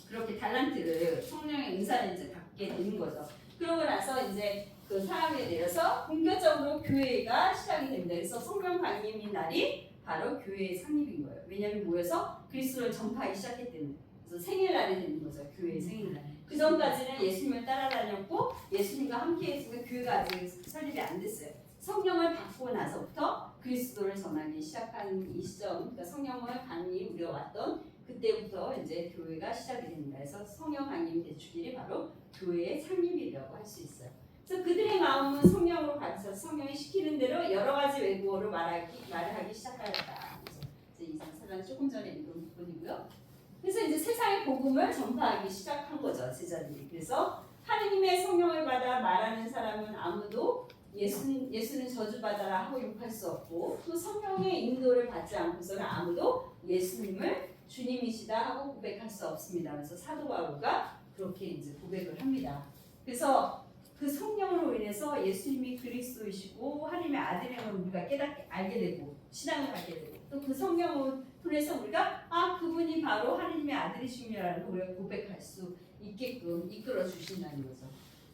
그렇게 달란트를 성령의 은사를 이제 받게 되는 거죠. 그러고 나서 이제 그 사람에 내려서 본격적으로 교회가 시작이 됩니다. 그래서 성령 강림인 날이 바로 교회의 창립인 거예요. 왜냐하면 모여서 그리스도를 전파하기 시작했기 때문에. 그래서 생일날이 되는 거죠. 교회의 생일날. 그 전까지는 예수님을 따라다녔고 예수님과 함께 했으면 교회가 아직 설립이 안 됐어요. 성령을 받고 나서부터 그리스도를 전하기 시작한 이 시점, 그러니까 성령을 강림 우리가 왔던 그때부터 이제 교회가 시작이 됩니다. 그래서 성령 강림 대축일이 바로 교회의 창립이라고 할 수 있어요. 그래서 그들의 마음은 성령으로 가득 성령이 시키는 대로 여러 가지 외국어로 말을 하기 시작하였다. 그래서 이제 2장 4장 조금 전에 읽은 부분이고요. 그래서 이제 세상의 복음을 전파하기 시작한 거죠, 제자들이. 그래서 하느님의 성령을 받아 말하는 사람은 아무도 예수는 저주받아라 하고 욕할 수 없고 또 성령의 인도를 받지 않고서는 아무도 예수님을 주님이시다 하고 고백할 수 없습니다. 그래서 사도 바울가 그렇게 이제 고백을 합니다. 그래서 그 성령으로 인해서 예수님이 그리스도이시고 하나님의 아들임을 우리가 깨닫게 알게 되고 신앙을 갖게 되고 또 그 성령을 통해서 우리가 그분이 바로 하나님의 아들이심이라는 걸 우리가 고백할 수 있게끔 이끌어 주신다는 거죠.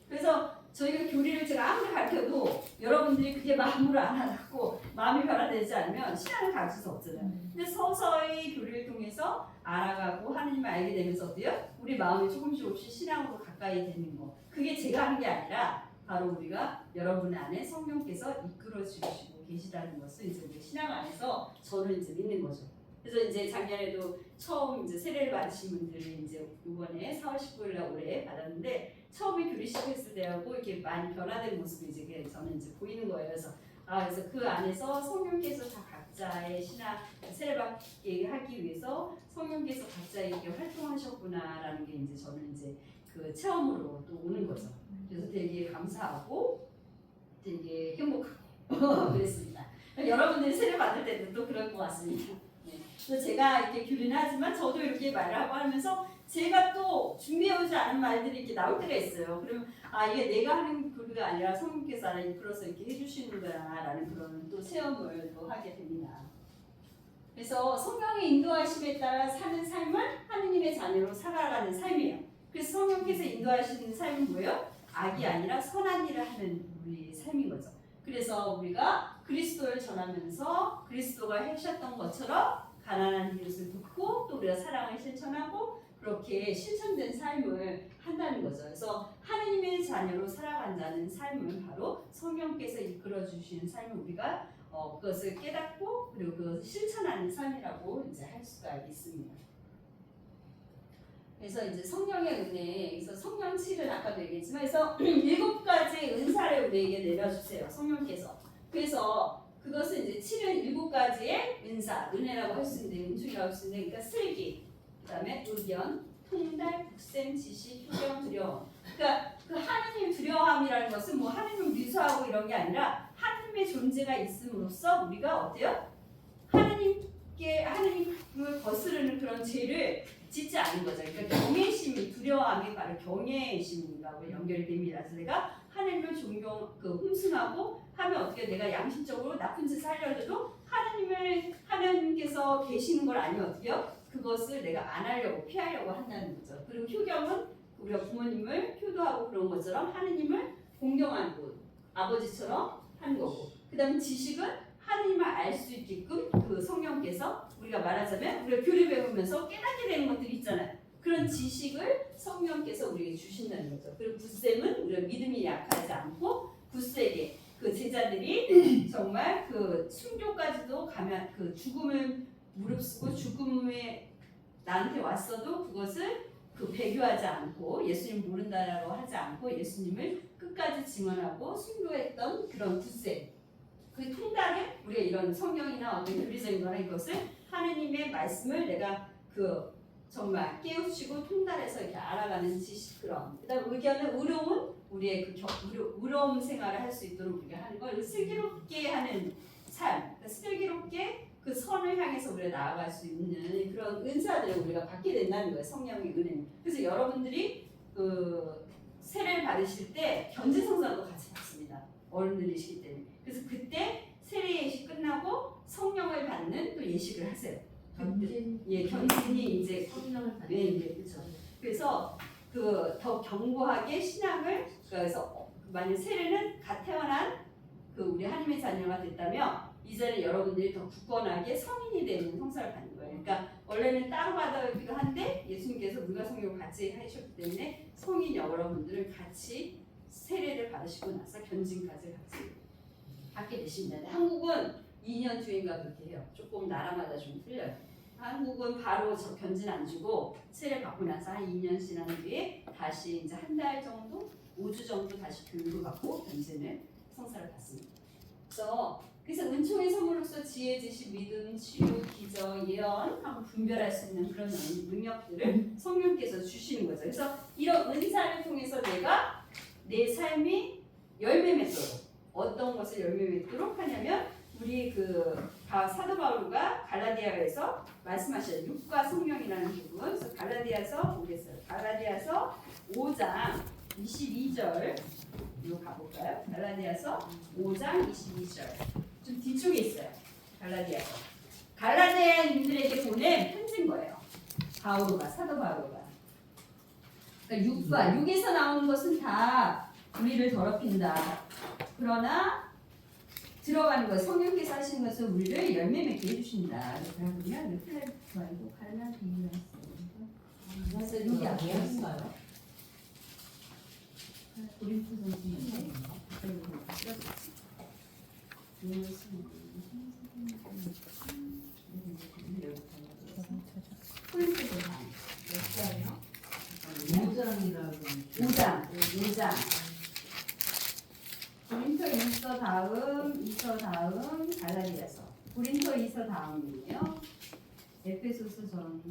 그래서 저희가 교리를 제가 아무리 가르쳐도 여러분들이 그게 마음으로 안 와닿고 마음이 변화되지 않으면 신앙을 가르칠 수 없잖아요. 근데 서서히 교리를 통해서 알아가고 하나님을 알게 되면서 어때요? 우리 마음이 조금씩 신앙으로 가까이 되는 거. 그게 제가 하는 게 아니라 바로 우리가 여러분 안에 성령께서 이끌어 주시고 계시다는 것을 이제 우리 신앙 안에서 저는 이제 믿는 거죠. 그래서 이제 작년에도 처음 이제 세례를 받으신 분들이 이제 이번에 4월 19일 날 올해 받았는데 처음에 교리 시작했을 때하고 이렇게 많이 변화된 모습이 이제 저는 이제 보이는 거예요. 그래서 그 안에서 성령께서 다 각자의 신앙 세례받게 하기 위해서 성령께서 각자에게 활동하셨구나라는 게 이제 저는 이제 그 체험으로 또 오는 거죠. 그래서 되게 감사하고 되게 행복하고 그랬습니다. 여러분들이 세례 받을 때도 또 그럴 것 같습니다. 네. 그래서 제가 이렇게 교리는 하지만 저도 이렇게 말을 하고 하면서 제가 또 준비해오지 않은 말들이 이렇게 나올 때가 있어요. 그러면 이게 내가 하는 교리가 아니라 성령께서 나를 이끌어서 이렇게 해주시는 거야라는 그런 또 체험을 또 하게 됩니다. 그래서 성령의 인도하심에 따라 사는 삶은 하느님의 자녀로 살아가는 삶이에요. 그래서 성령께서 인도하시는 삶은 뭐예요? 악이 아니라 선한 일을 하는 우리의 삶인 거죠. 그래서 우리가 그리스도를 전하면서 그리스도가 하셨던 것처럼 가난한 이웃을 돕고 또 우리가 사랑을 실천하고 그렇게 실천된 삶을 한다는 거죠. 그래서 하느님의 자녀로 살아간다는 삶은 바로 성령께서 이끌어 주시는 삶을 우리가 그것을 깨닫고 그리고 그것을 실천하는 삶이라고 이제 할 수가 있습니다. 그래서 이제 성령의 은혜, 그래서 성령칠은 아까도 얘기했지만, 그래서 7가지 은사를 우리에게 내려주세요, 성령께서. 그래서 그것은 이제 7은 7가지의 은사, 은혜라고 할 수 있는데, 은총이라고 할 수 있는데, 그러니까 슬기, 그다음에 의견, 통달, 국생, 지시, 효경, 두려움. 그러니까 그 하느님 두려움이라는 것은 뭐 하느님을 미수하고 이런 게 아니라 하느님의 존재가 있음으로써 우리가 어때요? 하느님을 거스르는 그런 죄를 짓지 않은 거죠. 그러니까 경외심이 두려움이 바로 경외심하고 연결이 됩니다. 그래서 내가 하나님을 흠숭하고 하면 어떻게 내가 양심적으로 나쁜 짓을 하려도 하나님께서 계시는 걸 알면 어떻게요? 그것을 내가 안 하려고 피하려고 한다는 거죠. 그리고 효경은 우리가 부모님을 효도하고 그런 것처럼 하나님을 공경하고 아버지처럼 하는 거고. 그다음에 지식은 하나님을 알 수 있게끔 그 성령께서 우리가 말하자면 우리가 교리 배우면서 깨닫게 되는 것들이 있잖아요. 그런 지식을 성령께서 우리에게 주신다는 거죠. 그리고 굳셈은 우리가 믿음이 약하지 않고 굳세게 그 제자들이 정말 그 순교까지도 가면 그 죽음을 무릅쓰고 죽음에 나한테 왔어도 그것을 그 배교하지 않고 예수님 모른다라고 하지 않고 예수님을 끝까지 증언하고 순교했던 그런 굳셈. 그 통달을 우리가 이런 성경이나 어떤 교리적인 거나 이것을 하느님의 말씀을 내가 그 정말 깨우치고 통달해서 이렇게 알아가는 지식 그런. 그다음 의견은 의로운 우리의 그 의로운 생활을 할 수 있도록 우리가 하는 거. 슬기롭게 하는 삶. 그러니까 슬기롭게 그 선을 향해서 우리가 나아갈 수 있는 그런 은사들을 우리가 받게 된다는 거예요. 성령의 은혜는. 그래서 여러분들이 그 세례를 받으실 때 견지성사도 같이 받습니다. 어른들이시기 때문에. 그래서 그때 세례 예식 끝나고 성령을 받는 또 예식을 하세요. 견진이 이제 성령을 받는. 네, 그렇죠. 그래서 그 더 견고하게 신앙을 그래서 만약 세례는 갓 태어난 그 우리 하나님의 자녀가 됐다면 이제는 여러분들이 더 굳건하게 성인이 되는 성사를 받는 거예요. 그러니까 원래는 따로 받아기도 한데 예수님께서 물과 성령을 같이 하셨기 때문에 성인 여러분들은 같이 세례를 받으시고 나서 견진까지 같이 받게 되십니다. 한국은 2년 뒤인가 그렇게 해요. 조금 나라마다 좀 틀려요. 한국은 바로 저 견진 안 주고 세례 받고 나서 한 2년 지난 뒤에 다시 이제 한 달 정도, 5주 정도 다시 교육을 받고 견진을 성사를 받습니다. 그래서 은총의 선물로서 지혜, 지식, 믿음, 치유, 기적, 예언하고 분별할 수 있는 그런 능력들을 성령께서 주시는 거죠. 그래서 이런 은사를 통해서 내가 내 삶이 열매 맺도록 어떤 것을 열매 맺도록 하냐면 우리 그 사도 바울가 갈라디아에서 말씀하셔요. 육과 성령이라는 부분. 그래서 갈라디아서 보겠어요. 갈라디아서 5장 22절 이거 가볼까요? 갈라디아서 5장 22절. 좀 뒤쪽에 있어요. 갈라디아서. 갈라디아인들에게 보낸 편지인 거예요. 바오로가, 사도 바오로가. 그러니까 육에서 나오는 것은 다 우리를 더럽힌다. 그러나 들어가는 것, 성령께서 하시는 것은 우리를 열매 맺게 해주신다. 그러면 플랫 말고 갈라디아서. 그래서 여기 아니었어요? 고린토서 중인데 몇 장이요? 5장이라고. 5장 고린토 1서 다음 2서 다음 갈라디아서 고린토 2서 다음이에요. 에페소서 전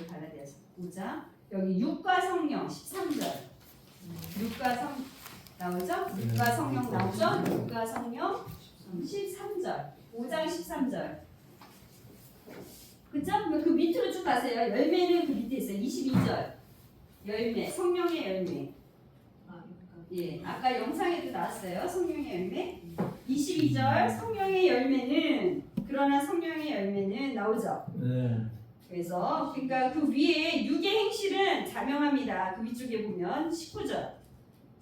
갈라디아서 5장 여기 육과 성령 13절 육과 성 나오죠? 육과 성령 나오죠? 육과 성령 13절 5장 13절 그죠? 그 밑으로 쭉 가세요. 열매는 그 밑에 있어요. 22절 열매 성령의 열매 예, 아까 영상에도 나왔어요. 성령의 열매 22절 성령의 열매는 그러나 성령의 열매는 나오죠? 네. 그래서 그러니까 그 위에 육의 행실은 자명합니다. 그 위쪽에 보면 19절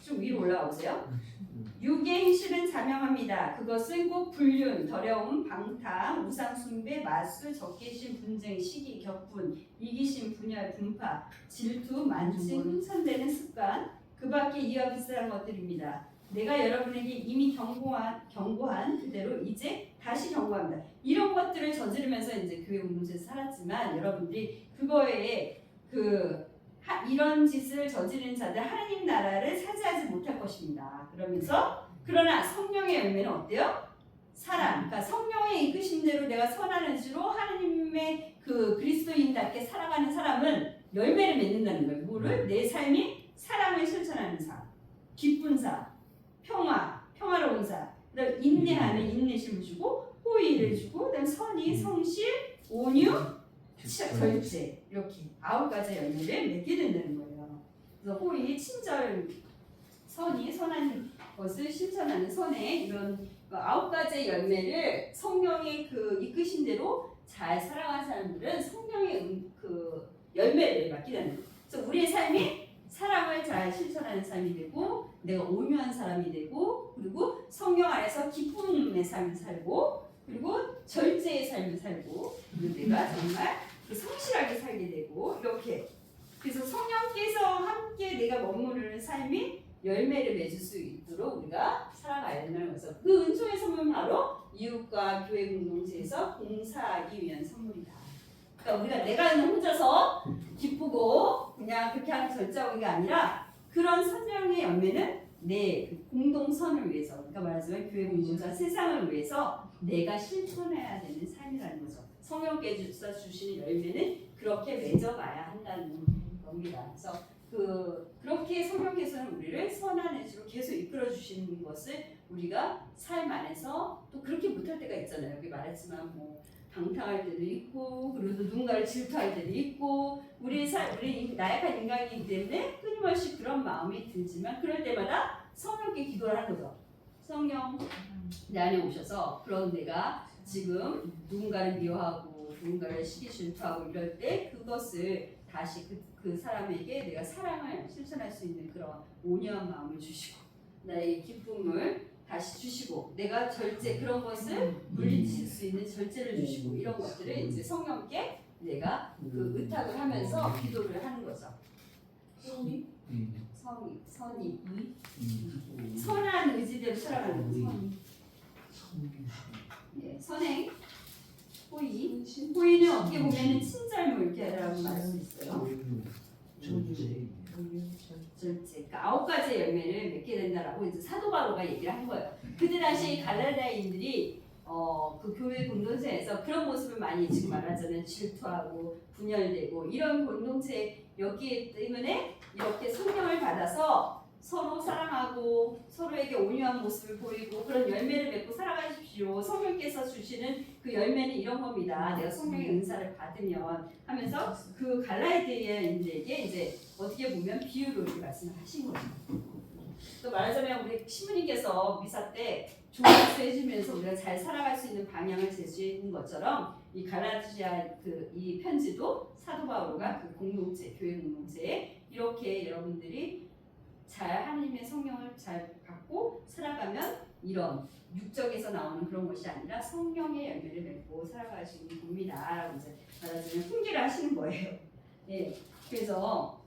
좀 위로 올라오세요. 육의 행실은 자명합니다. 그것은 꼭 불륜, 더러움, 방탕, 우상숭배, 마술, 적개심, 분쟁, 시기, 격분, 이기심, 분열, 분파, 질투, 만증, 흠선되는 습관 그 밖에 이와 비슷한 것들입니다. 내가 여러분에게 이미 경고한 그대로 이제 다시 경고합니다. 이런 것들을 저지르면서 이제 교회 공동체에서 살았지만 여러분들이 그거에 이런 짓을 저지르는 자들 하나님 나라를 차지하지 못할 것입니다. 그러면서 그러나 성령의 열매는 어때요? 사랑. 그러니까 성령의 이끄심대로 내가 선한 의지로 하나님의 그 그리스도인답게 살아가는 사람은 열매를 맺는다는 거예요. 뭐를? 내 삶이 사랑을 실천하는 삶, 기쁜 삶, 평화로운 삶, 그다음 인내하는 인내심을 주고 호의를 주고 그다음 선의, 성실, 온유, 절제 이렇게 9가지 열매를 맺게 된다는 거예요. 그래서 호의, 친절, 선의, 선한 것을 실천하는 선의 이런 9가지 열매를 성령의 그 이끄신 대로 잘 살아가는 사람들은 성령의 그 열매를 맡게 되는 거예요. 그래서 우리의 삶이 사랑을 잘 실천하는 삶이 되고 내가 온유한 사람이 되고 그리고 성령 안에서 기쁨의 삶을 살고 그리고 절제의 삶을 살고 그리고 내가 정말 성실하게 살게 되고 이렇게 그래서 성령께서 함께 내가 머무르는 삶이 열매를 맺을 수 있도록 우리가 살아가야 된다는 거죠. 그 은총의 선물은 바로 이웃과 교회 공동체에서 봉사하기 위한 선물이다. 그러니까 우리가 내가 혼자서 기쁘고 그냥 그렇게 하는 절제하는 게 아니라 그런 성령의 열매는 내 공동선을 위해서 그러니까 말하자면 교회 공동체 세상을 위해서 내가 실천해야 되는 삶이라는 거죠. 성령께서 주시는 열매는 그렇게 맺어가야 한다는 겁니다. 그래서 그렇게 성령께서는 우리를 선한 의지로 계속 이끌어 주시는 것을 우리가 삶 안에서 또 그렇게 못할 때가 있잖아요. 여기 말했지만 뭐 방탕할 때도 있고 그리고 누군가를 질투할 때도 있고 우리 나약한 인간이기 때문에 끊임없이 그런 마음이 들지만 그럴 때마다 성령께 기도를 하는 거죠. 성령 내 안에 오셔서 그런 내가 지금 누군가를 미워하고 누군가를 시기 질투하고 이럴 때 그것을 다시 그 사람에게 내가 사랑을 실천할 수 있는 그런 온유한 마음을 주시고 나의 기쁨을 다시 주시고 내가 절제 그런 것을 물리칠 수 있는 절제를 주시고 이런 것들을 이제 성령께 내가 그 의탁을 하면서 기도를 하는 거죠. 선이 선한 의지대로 살아가는 선이 네, 선행 호의는 어떻게 보면은 친절물 이렇게라고 말할 수 있어요. 절제. 그러니까 9가지 열매를 맺게 된다라고 이제 사도 바로가 얘기를 한 거예요. 그때 당시 갈라디아인들이 그 교회 공동체에서 그런 모습을 많이 지금 말하자면 질투하고 분열되고 이런 공동체였기 때문에 이렇게 성령을 받아서 서로 사랑하고 서로에게 온유한 모습을 보이고 그런 열매를 맺고 살아가십시오. 성령께서 주시는 그 열매는 이런 겁니다. 내가 성령의 은사를 받으면 하면서 그 갈라디아인들에게 이제 어떻게 보면 비유로 이렇게 말씀을 하신 거죠. 또 말하자면 우리 신부님께서 미사 때 조언을 해주면서 우리가 잘 살아갈 수 있는 방향을 제시해 준 것처럼 이 갈라디아 이 편지도 사도 바울과 그 공동체, 교회 공동체에 이렇게 여러분들이 잘 하나님의 성령을 잘 받고 살아가면 이런 육적에서 나오는 그런 것이 아니라 성령의 열매를 맺고 살아가시는 겁니다라고 이제 말하자면 훈계를 하시는 거예요. 예, 그래서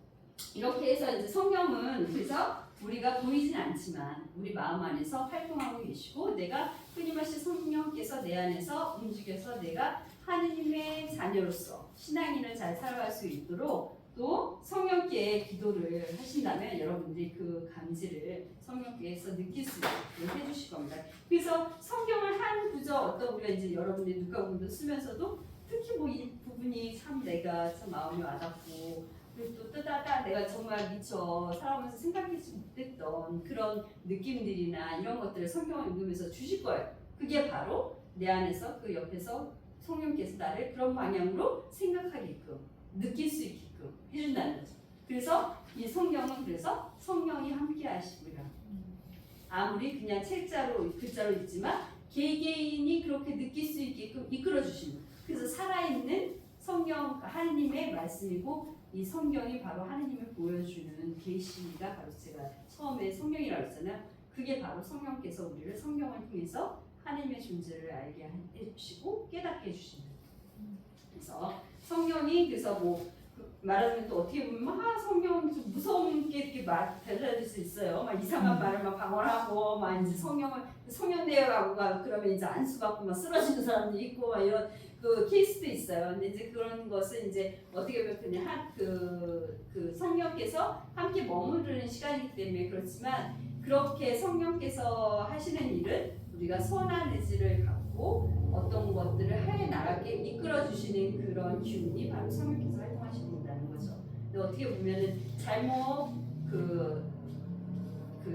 이렇게 해서 이제 성령은 그래서 우리가 보이진 않지만 우리 마음 안에서 활동하고 계시고 내가 끊임없이 성령께서 내 안에서 움직여서 내가 하느님의 자녀로서 신앙인을 잘 살아갈 수 있도록 또 성령께 기도를 하신다면 여러분들이 그 감지를 성령께서 느낄 수 있게 해주실 겁니다. 그래서 성경을 한 구절 어떤 우리가 이제 여러분들이 누가복음도 쓰면서도 특히 뭐 이 부분이 참 내가 참 마음이 와닿고 그리고 또 뜨다다 내가 정말 미처 살아오면서 생각하지 못했던 그런 느낌들이나 이런 것들을 성경을 읽으면서 주실 거예요. 그게 바로 내 안에서 그 옆에서 성령께서 나를 그런 방향으로 생각하게끔 느낄 수 있게끔 해준다는 거죠. 그래서 이 성경은 그래서 성령이 함께 하시고요. 아무리 그냥 책자로 글자로 있지만 개개인이 그렇게 느낄 수 있게끔 이끌어 주시는 거예요. 그래서 살아있는 성령 하느님의 말씀이고 이 성경이 바로 하느님을 보여주는 계시가 바로 제가 처음에 성령이라고 했잖아요. 그게 바로 성령께서 우리를 성경을 통해서 하느님의 존재를 알게 해주시고 깨닫게 해주시는 거예요. 그래서 성령이 그래서 뭐 말하자면 또 어떻게 보면 성령 좀 무서운 게 이렇게 달라질 수 있어요. 막 이상한 말을 막 방언하고 막 이제 성령 내어가고 막 그러면 이제 안수받고 막 쓰러지는 사람도 있고 막 이런 그 케이스도 있어요. 근데 이제 그런 것은 이제 어떻게 보면 그냥 그 성령께서 함께 머무르는 시간이기 때문에 그렇지만 그렇게 성령께서 하시는 일은 우리가 선한 의지를 갖고 어떤 것들을 해 나가게 이끌어 주시는 그런 기운이 바로 성령께서 활동하신다는 거죠. 근데 어떻게 보면은 잘못 그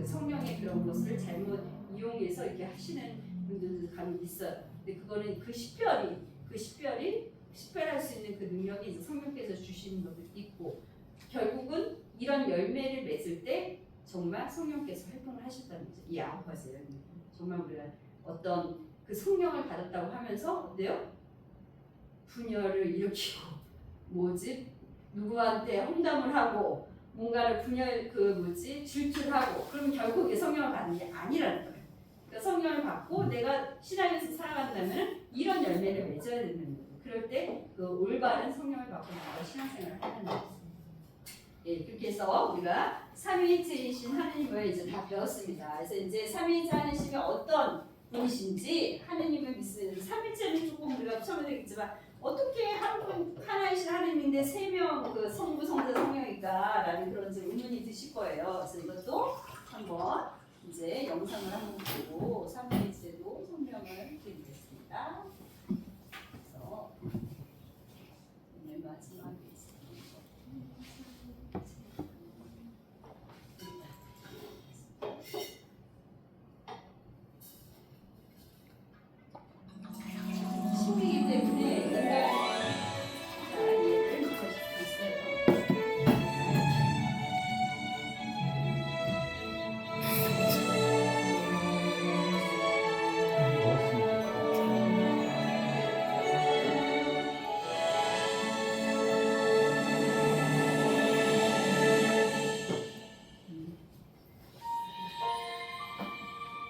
성령의 그런 것을 잘못 이용해서 이렇게 하시는 분들도 간혹 있어요. 근데 그거는 그 식별할 수 있는 그 능력이 이제 성령께서 주시는 것도 있고 결국은 이런 열매를 맺을 때 정말 성령께서 활동을 하셨다는 거죠. 이 9가지예요. 정말 우리가 어떤 그 성령을 받았다고 하면서 어때요? 분열을 일으키고 누구한테 험담을 하고 뭔가를 질투를 하고 그러면 결국 이 성령을 받는 게 아니라는 거예요. 그러니까 성령을 받고 내가 신앙에서 살아간다면 이런 열매를 맺어야 되는 거예요. 그럴 때 그 올바른 성령을 받고 나가 신앙생활을 하는 거예요. 예, 그렇게 해서 우리가 삼위일체이신 하느님을 이제 다 배웠습니다. 그래서 이제 삼위일체 하느님이 어떤 분이신지 하느님을 믿습니다. 삼위일체는 조금 우리가 처음에 얘기했지만 어떻게 하나이신 하느님인데 3명 그 성부, 성자, 성령일까라는 그런 의문이 드실 거예요. 그래서 이것도 한번 이제 영상을 한번 보고 삼위일체도 설명을 드리겠습니다. 그래서 오늘 마지막에 신비이기 때문에 인간이 잘 이해를 못할 수 있어요.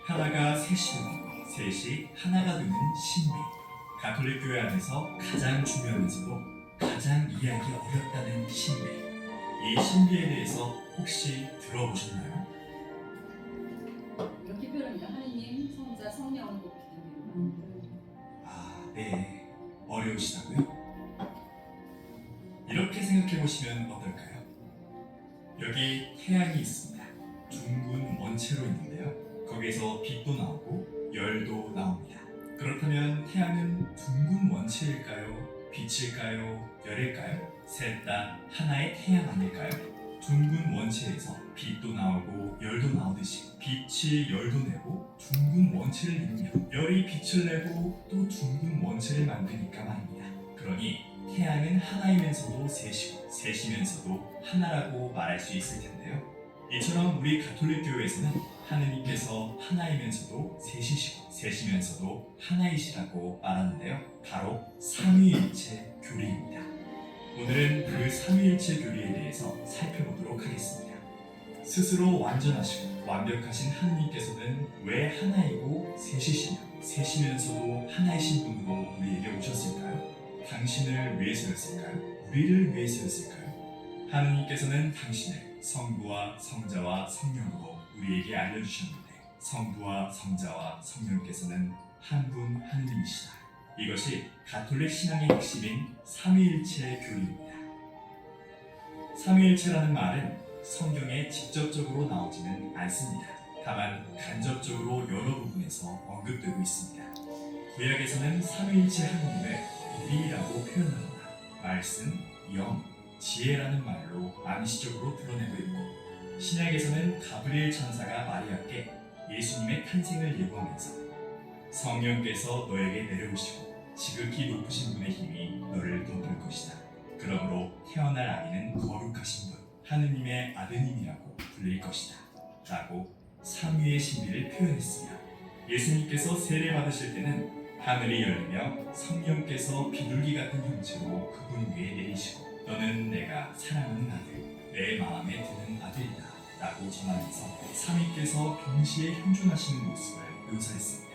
하나가 셋이고 셋이 하나가 되는 신비. 가톨릭 교회 안에서 가장 중요하면서도 가장 이해하기 어렵다는 신비. 이 신비에 대해서 혹시 들어보셨나요? 이렇게 표현합니다. 하느님, 성자, 성령을 꼭 기도합니다. 아, 네. 어려우시다고요? 이렇게 생각해 보시면 어떨까요? 여기 태양이 있습니다. 둥근 원체로 있는데요. 거기에서 빛도 나오고 열도 나옵니다. 그렇다면 태양은 둥근 원체일까요? 빛일까요? 열일까요? 셋 다 하나의 태양 아닐까요? 둥근 원체에서 빛도 나오고 열도 나오듯이 빛이 열도 내고 둥근 원체를 이루며 열이 빛을 내고 또 둥근 원체를 만드니까 말입니다. 그러니 태양은 하나이면서도 셋이고 셋이면서도 하나라고 말할 수 있을 텐데요. 이처럼 우리 가톨릭 교회에서는 하느님께서 하나이면서도 셋이시고 셋이면서도 하나이시라고 말하는데요. 바로 삼위일체 교리입니다. 오늘은 그 삼위일체 교리에 대해서 살펴보도록 하겠습니다. 스스로 완전하시고 완벽하신 하느님께서는 왜 하나이고 셋이시며 셋이면서도 하나이신 분으로 우리에게 오셨을까요? 당신을 위해서였을까요? 우리를 위해서였을까요? 하느님께서는 당신을 성부와 성자와 성령으로 우리에게 알려주셨는데 성부와 성자와 성령께서는 한 분 하느님이시다. 이것이 가톨릭 신앙의 핵심인 삼위일체 교리입니다. 삼위일체라는 말은 성경에 직접적으로 나오지는 않습니다. 다만 간접적으로 여러 부분에서 언급되고 있습니다. 구약에서는 삼위일체 하느님을 우리라고 표현하거나 말씀, 영, 지혜라는 말로 암시적으로 드러내고 있고 신약에서는 가브리엘 천사가 마리아께 예수님의 탄생을 예고하면서 성령께서 너에게 내려오시고 지극히 높으신 분의 힘이 너를 덮을 것이다. 그러므로 태어날 아기는 거룩하신 분, 하느님의 아드님이라고 불릴 것이다. 라고 삼위의 신비를 표현했으며 예수님께서 세례 받으실 때는 하늘이 열리며 성령께서 비둘기 같은 형체로 그분 위에 내리시고 너는 내가 사랑하는 아들, 내 마음에 드는 아들이다 라고 전하면서 삼위께서 동시에 현존하시는 모습을 묘사했습니다.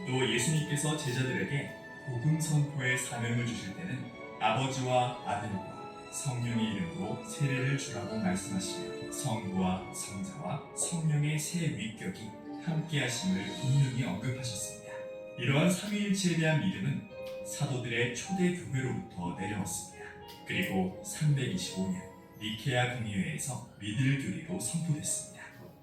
또 예수님께서 제자들에게 복음 선포의 사명을 주실 때는 아버지와 아들과 성령의 이름으로 세례를 주라고 말씀하시며 성부와 성자와 성령의 세 위격이 함께하심을 분명히 언급하셨습니다. 이러한 삼위일체에 대한 믿음은 사도들의 초대 교회로부터 내려왔습니다. 그리고 325년 니케아 공의회에서 믿을 교리로 선포됐습니다.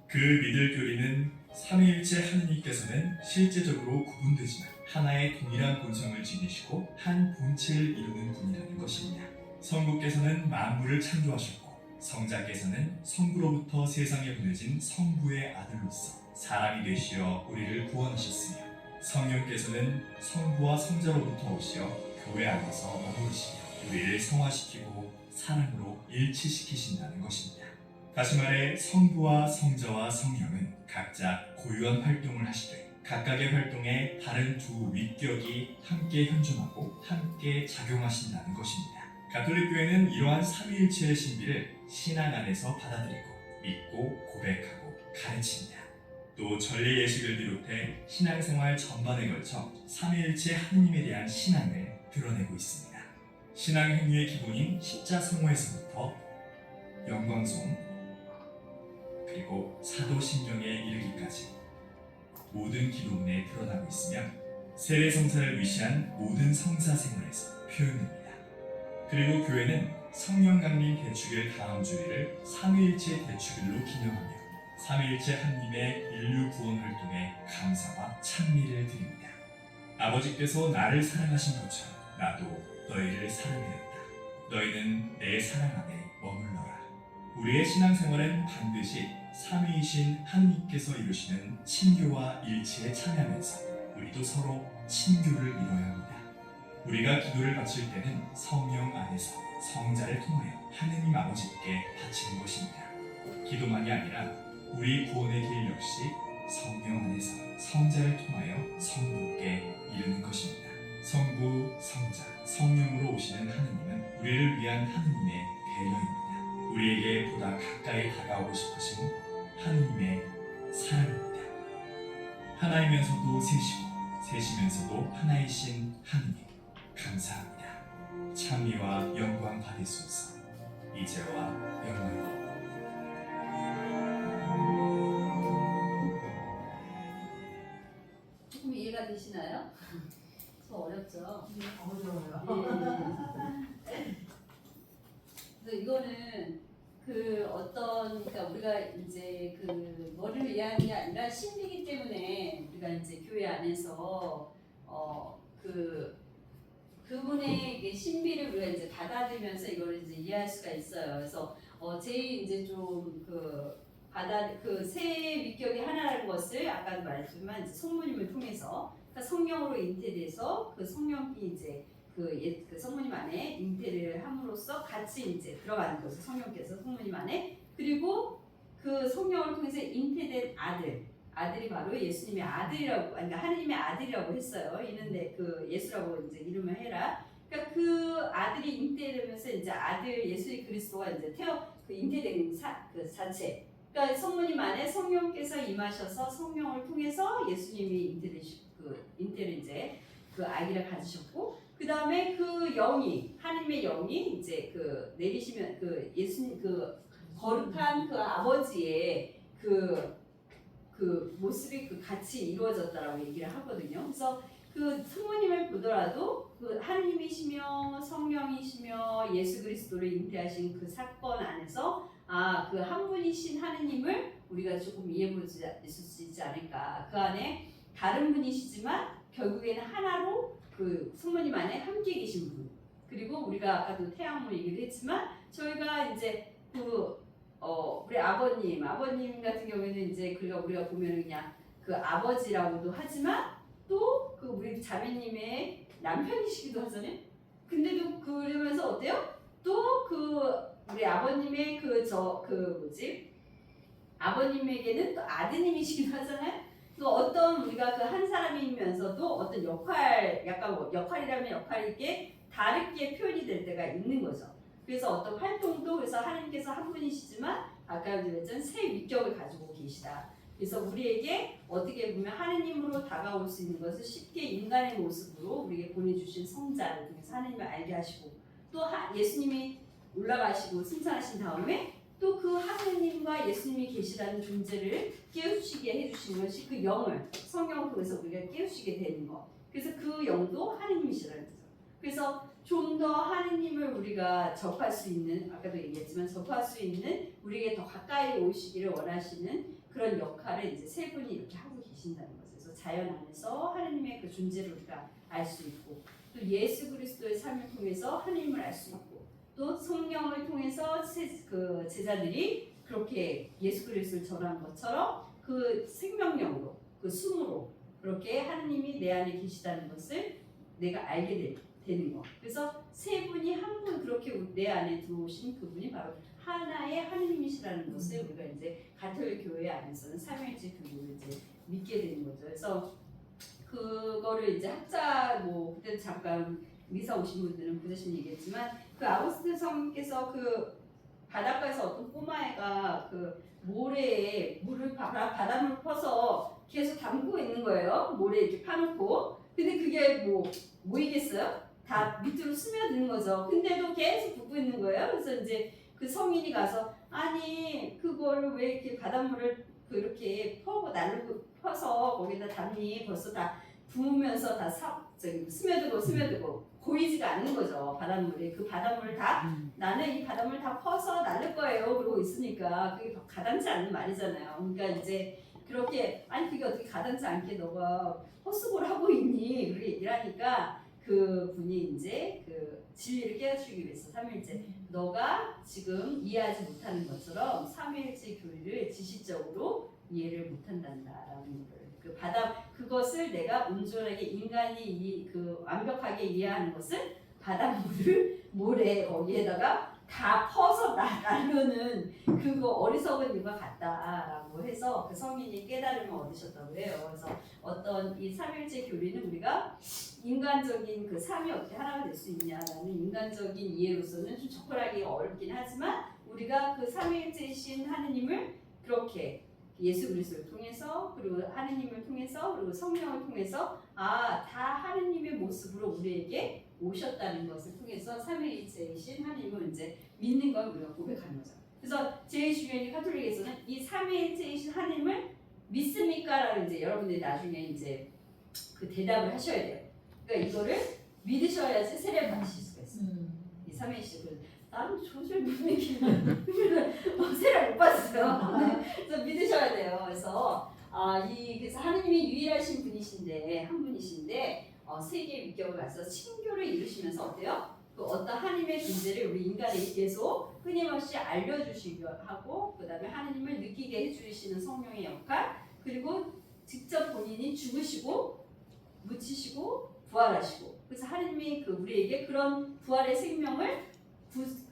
그 믿을 교리는 삼위일체 하느님께서는 실제적으로 구분되지만 하나의 동일한 본성을 지니시고 한 본체를 이루는 분이라는 것입니다. 성부께서는 만물을 창조하셨고 성자께서는 성부로부터 세상에 보내진 성부의 아들로서 사람이 되시어 우리를 구원하셨으며 성령께서는 성부와 성자로부터 오시어 교회 안에서 머무르시며 우리를 성화시키고 사랑으로 일치시키신다는 것입니다. 다시 말해 성부와 성자와 성령은 각자 고유한 활동을 하시되 각각의 활동에 다른 두 위격이 함께 현존하고 함께 작용하신다는 것입니다. 가톨릭 교회는 이러한 삼위일체의 신비를 신앙 안에서 받아들이고 믿고 고백하고 가르칩니다. 또 전례 예식을 비롯해 신앙생활 전반에 걸쳐 삼위일체 하느님에 대한 신앙을 드러내고 있습니다. 신앙 행위의 기본인 십자성호에서부터 영광송 그리고 사도신경에 이르기까지 모든 기도문에 드러나고 있으며 세례성사를 위시한 모든 성사생활에서 표현됩니다. 그리고 교회는 성령 강림 대축일 다음 주일을 삼위일체 대축일로 기념하며 삼위일체 하느님의 인류 구원 활동에 감사와 찬미를 드립니다. 아버지께서 나를 사랑하신 것처럼 나도 너희를 사랑하였다. 너희는 내 사랑 안에 머물러라. 우리의 신앙생활은 반드시 삼위이신 하느님께서 이루시는 친교와 일치에 참여하면서 우리도 서로 친교를 이뤄야 합니다. 우리가 기도를 바칠 때는 성령 안에서 성자를 통하여 하느님 아버지께 바치는 것입니다. 기도만이 아니라 우리 구원의 길 역시 성령 안에서 성자를 통하여 성부께 이르는 것입니다. 성부, 성자, 성령으로 오시는 하느님은 우리를 위한 하느님의 배려입니다. 우리에게 보다 가까이 다가오고 싶으신 하느님의 사랑입니다. 하나이면서도 셋이고 셋이면서도 하나이신 하느님 감사합니다. 찬미와 영광 받으소서. 이제와 영원히. 조금 이해가 되시나요? 저 어렵죠? 어려워요. 그래서 이거는 그 어떤 그러니까 우리가 이제 그 뭐를 위한 게 아니라 신비이기 때문에 우리가 이제 교회 안에서 그분의 이게 신비를 우리가 이제 받아들이면서 이걸 이제 이해할 수가 있어요. 그래서 제일 이제 좀 세 위격이 하나라는 것을 아까도 말했지만 이제 성모님을 통해서 그러니까 성령으로 잉태돼서 그 성령이 이제 그 성모님 안에 잉태를 함으로써 같이 이제 들어가는 거죠. 성령께서 성모님 안에 그리고 그 성령을 통해서 잉태된 아들이 바로 예수님의 아들이라고, 그러니까 하느님의 아들이라고 했어요. 이는데 그 예수라고 이제 이름을 해라. 그러니까 그 아들이 잉태되면서 이제 아들 예수 그리스도가 이제 그 잉태된 그 자체. 그러니까 성모님 안에 성령께서 임하셔서 성령을 통해서 예수님이 잉태를 이제 그 아기를 가지셨고, 그 다음에 그 영이 하나님의 영이 이제 그 내리시면 그 예수님 그 거룩한 그 아버지의 그 모습이 그 같이 이루어졌다라고 얘기를 하거든요. 그래서 그 성모님을 보더라도 그 하느님이시며 성령이시며 예수 그리스도를 잉태하신 그 사건 안에서 그 한 분이신 하느님을 우리가 조금 이해해 볼 수 있지 않을까. 그 안에 다른 분이시지만 결국에는 하나로 그 성모님 안에 함께 계신 분. 그리고 우리가 아까도 태양물 얘기를 했지만 저희가 이제 우리 아버님 같은 경우에는 이제 우리가 보면 그냥 그 아버지라고도 하지만 또 그 우리 자매님의 남편이시기도 하잖아요. 근데도 그러면서 어때요? 또 그 우리 아버님의 아버님에게는 또 아드님이시기도 하잖아요. 또 어떤 우리가 그 한 사람이면서도 어떤 약간 역할이라면 역할이게 다르게 표현이 될 때가 있는 거죠. 그래서 어떤 활동도 그래서 하나님께서 한 분이시지만 아까 그랬던 새 위격을 가지고 계시다. 그래서 우리에게 어떻게 보면 하느님으로 다가올 수 있는 것을 쉽게 인간의 모습으로 우리에게 보내주신 성자를 통해서 하느님을 알게 하시고, 또 예수님이 올라가시고 승천하신 다음에 또 그 하느님과 예수님이 계시다는 존재를 깨우치게 해주시는 것이 그 영을 성령을 통해서 우리가 깨우치게 되는 것. 그래서 그 영도 하느님이시라는 거죠. 그래서 좀 더 하느님을 우리가 접할 수 있는, 아까도 얘기했지만 접할 수 있는, 우리에게 더 가까이 오시기를 원하시는 그런 역할을 이제 세 분이 이렇게 하고 계신다는 거죠. 그래서 자연 안에서 하느님의 그 존재를 우리가 알 수 있고, 또 예수 그리스도의 삶을 통해서 하느님을 알 수 있고, 또 성령을 통해서 그 제자들이 그렇게 예수 그리스도를 전한 것처럼 그 생명력으로, 그 숨으로 그렇게 하느님이 내 안에 계시다는 것을 내가 알게 되는 거. 그래서 세 분이 한 분 그렇게 내 안에 들어오신 그분이 바로 하나의 하느님이시라는 것을 우리가 이제 가톨릭 교회 안에서는 삼위일체 교회를 이제 믿게 되는 거죠. 그래서 그거를 이제 그때 잠깐 미사 오신 분들은 보셨으면 얘기했지만 그 아우구스틴 성께서 그 바닷가에서 어떤 꼬마애가 그 모래에 바닷물을 퍼서 계속 담고 있는 거예요. 모래에 이렇게 파놓고. 근데 그게 뭐이겠어요? 다 밑으로 스며드는 거죠. 근데도 계속 붓고 있는 거예요. 그래서 이제 그 성인이 가서 아니 그거를 왜 이렇게 바닷물을 그렇게 퍼서 거기다 담니 벌써 다 부으면서 다 스며들고 고이지가 않는 거죠. 바닷물이. 그 바닷물을 다 나는 이 바닷물 다 퍼서 날릴 거예요. 그러고 있으니까 그게 가당치 않는 말이잖아요. 그러니까 이제 그렇게 아니 그게 어떻게 가당치 않게 너가 헛수고를 하고 있니? 그렇게 얘기를 하니까 그 분이 이제 그 진리를 깨우치기 위해서 삼위일체 너가 지금 이해하지 못하는 것처럼 삼위일체 교리를 지식적으로 이해를 못한단다라는 거를 그것을 내가 온전하게 인간이 완벽하게 이해하는 것을 모래 거기에다가 다 퍼서 나르는 그거 어리석은 일과 같다라고 해서 그 성인이 깨달음을 얻으셨다고 해요. 그래서 어떤 이 삼위일체 교리는 우리가 인간적인 그 삼위 어떻게 하나가 될 수 있냐라는 인간적인 이해로서는 좀 접근하기 어렵긴 하지만 우리가 그 삼위일체이신 하느님을 그렇게 예수 그리스도를 통해서 그리고 하느님을 통해서 그리고 성령을 통해서 다 하느님의 모습으로 우리에게 오셨다는 것을 통해서 삼위일체이신 하느님을 이제 믿는 걸 우리가 고백하는 거죠. 그래서 제일 중요한 게 가톨릭에서는 이 삼위일체이신 하느님을 믿습니까라는 이제 여러분들이 나중에 이제 그 대답을 하셔야 돼요. 그러니까 이거를 믿으셔야지 세례를 받으실 수가 있어요. 이 삼위일체 나는 조절 못 믿기는 세례를 못 받았어요. 그래서 믿으셔야 돼요. 그래서 그래서 하느님이 유일하신 분이신데 한 분이신데 세계의 위격을 가서 친교를 이루시면서 어때요? 그 어떤 하느님의 존재를 우리 인간에게 계속 끊임없이 알려주시기도 하고 그 다음에 하느님을 느끼게 해주시는 성령의 역할 그리고 직접 본인이 죽으시고 묻히시고 부활하시고 그래서 하느님이 우리에게 그런 부활의 생명을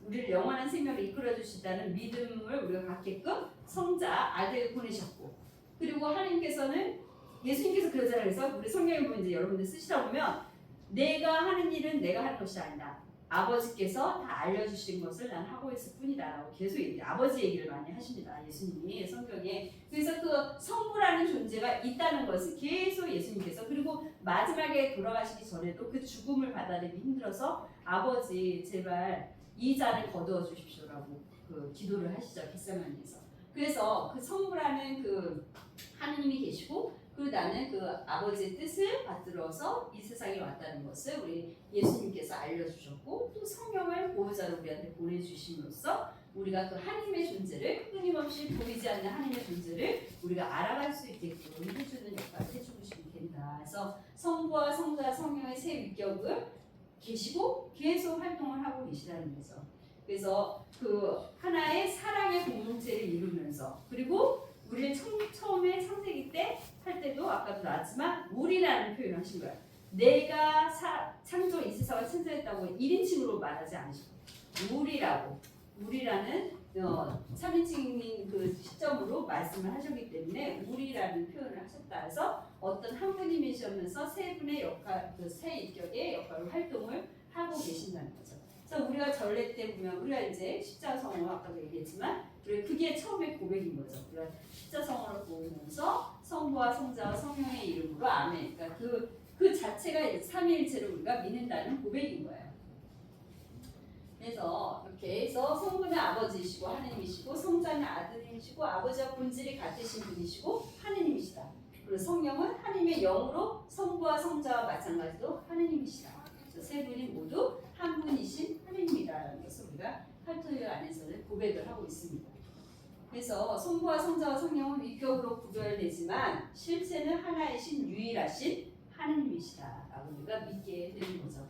우리를 영원한 생명을 이끌어 주시다는 믿음을 우리가 갖게끔 성자 아들을 보내셨고, 그리고 하나님께서는 예수님께서 그러잖아요. 그래서 우리 성경에 보면 이제 여러분들 쓰시다 보면 내가 하는 일은 내가 하는 것이 아니다. 아버지께서 다 알려주신 것을 난 하고 있을 뿐이다라고 계속 아버지 얘기를 많이 하십니다. 예수님이 성경에. 그래서 그 성부라는 존재가 있다는 것을 계속 예수님께서, 그리고 마지막에 돌아가시기 전에도 그 죽음을 받아들이기 힘들어서 아버지 제발 이 잔을 거두어 주십시오라고 그 기도를 하시죠. 겟세마니에서. 그래서 그 성부라는 그 하느님이 계시고, 그리고 나는 그 아버지의 뜻을 받들어서 이 세상에 왔다는 것을 우리 예수님께서 알려주셨고, 또 성령을 보호자로 우리한테 보내주심으로써 우리가 그 하나님의 존재를, 끊임없이 보이지 않는 하나님의 존재를 우리가 알아갈 수 있게끔 해주는 역할을 해주시면 된다. 그래서 성부와 성자 성령의 세 위격을 계시고 계속 활동을 하고 계시다는 거죠. 그래서 그 하나의 사랑의 공동체를 이루면서, 그리고 우리를 처음에 창세기 때 할 때도 아까도 나왔지만 우리라는 표현을 하신 거예요. 내가 창조 이 세상을 창조했다고 1인칭으로 말하지 않으시고 우리라는 3인칭인 그 시점으로 말씀을 하셨기 때문에 우리라는 표현을 하셨다. 그래서 어떤 한 분이시면서 세 분의 역할, 그 세 인격의 역할을 활동을 하고 계신다는 거죠. 그래서 우리가 전례 때 보면 우리가 이제 십자가 성호 아까도 얘기했지만 그게 처음에 고백인 거죠. 우리가 십자가 성호를 보면서 성부와 성자와 성령의 이름으로 아멘. 그러니까 그 자체가 삼위일체를 우리가 믿는다는 고백인 거예요. 그래서 이렇게 해서 성부는 아버지이시고 하느님이시고, 성자는 아들이시고, 아버지와 본질이 같으신 분이시고 하느님이시다. 그리고 성령은 하느님의 영으로 성부와 성자와 마찬가지로 하느님이시다. 세 분이 모두 한 분이신 하느님이라는 것을 우리가 칼토리오 안에서는 고백을 하고 있습니다. 그래서 성부와 성자와 성령은 위격으로 구별되지만 실제는 하나이신 유일하신 하느님이시다라고 우리가 믿게 되는 거죠.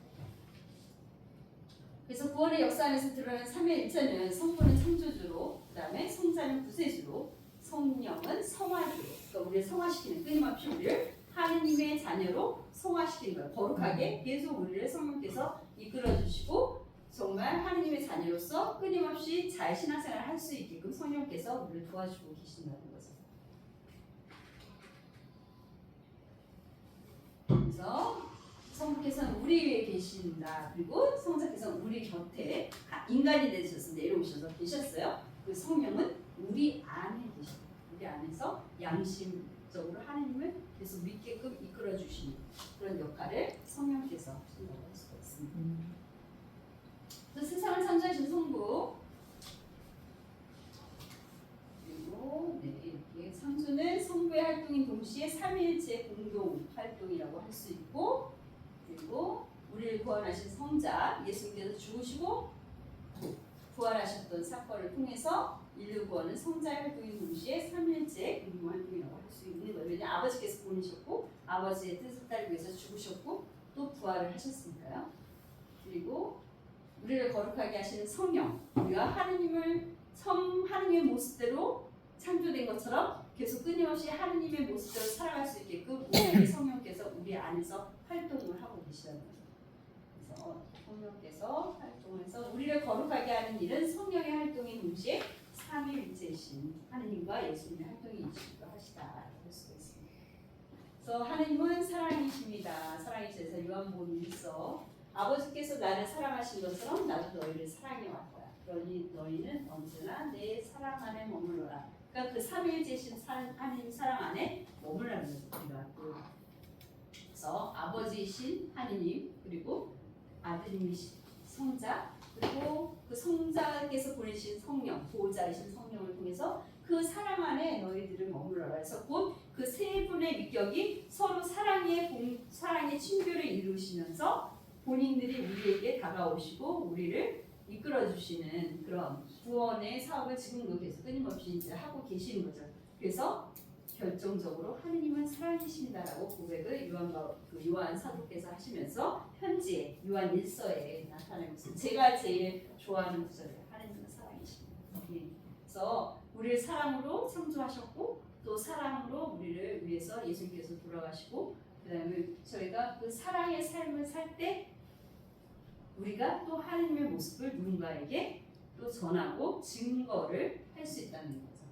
그래서 구원의 역사 안에서 드러나는 삼위일체는 성부는 창조주로, 그 다음에 성자는 구세주로, 성령은 성화주로, 그러니까 우리를 성화시키는, 끊임없이 우리를 하느님의 자녀로 성화시키는 거예요. 거룩하게 계속 우리를 성령께서 이끌어주시고 정말 하느님의 자녀로서 끊임없이 잘 신앙생활을 할 수 있게끔 성령께서 우리를 도와주고 계신다는 거죠. 그래서 성부께서는 우리 위에 계신다. 그리고 성자께서는 우리 곁에 인간이 되셔서 내려오셔서 계셨어요. 그 성령은 우리 안에 계십니다. 우리 안에서 양심적으로 하나님을 계속 믿게끔 이끌어 주시는 그런 역할을 성령께서 하신다고 할 수가 있습니다. 그래서 세상을 창조하신 성부, 그리고 이렇게 창조는 성부의 활동인 동시에 삼위일체의 공동 활동이라고 할 수 있고, 그리고 우리를 구원하신 성자 예수님께서 죽으시고 부활하셨던 사건을 통해서 인류 구원은 성자의 활동인 동시에 삼위일체의 공동 활동이라고 할 수 있는 거예요. 왜냐하면 아버지께서 보내셨고 아버지의 뜻을 따르기 위해서 죽으셨고 또 부활을 하셨으니까요. 그리고 우리를 거룩하게 하시는 성령, 우리가 하느님의 모습대로 창조된 것처럼 계속 끊임없이 하느님의 모습대로 살아갈 수 있게끔 우리의 성령께서 우리 안에서 활동을 하고 계시다는 거죠. 그래서 성령께서 활동해서 우리를 거룩하게 하는 일은 성령의 활동인 동시에 삼위일체이신 하느님과 예수님의 활동이시기도 하시다 할 수가 있습니다. 그래서 하느님은 사랑이십니다. 사랑이셔서 요한복음 1서 아버지께서 나를 사랑하신 것처럼 나도 너희를 사랑해 왔다. 그러니 너희는 언제나 내 사랑 안에 머물러라. 그러니까 그 삼위일체이신 하느님 사랑 안에 머물라는 거죠. 우리가 그래서 아버지이신 하느님, 그리고 아들이신 성자, 그리고 그 성자께서 보내신 성령, 보호자이신 성령을 통해서 그 사랑 안에 너희들을 머물러라. 그래서 곧 그 세 분의 위격이 서로 사랑의 친교를 이루시면서 본인들이 우리에게 다가오시고 우리를 이끌어주시는 그런 구원의 사업을 지금도 계속 끊임없이 이제 하고 계시는 거죠. 그래서 결정적으로 하느님은 사랑이십니다라고 고백을 요한 사도께서 하시면서 편지에 요한 1서에 나타나고 있습니다. 제가 제일 좋아하는 구절이에요. 하느님은 사랑이십니다. 그래서 우리를 사랑으로 창조하셨고 또 사랑으로 우리를 위해서 예수님께서 돌아가시고, 그 다음에 저희가 그 사랑의 삶을 살 때 우리가 또 하나님의 모습을 누군가에게 또 전하고 증거를 할 수 있다는 거죠.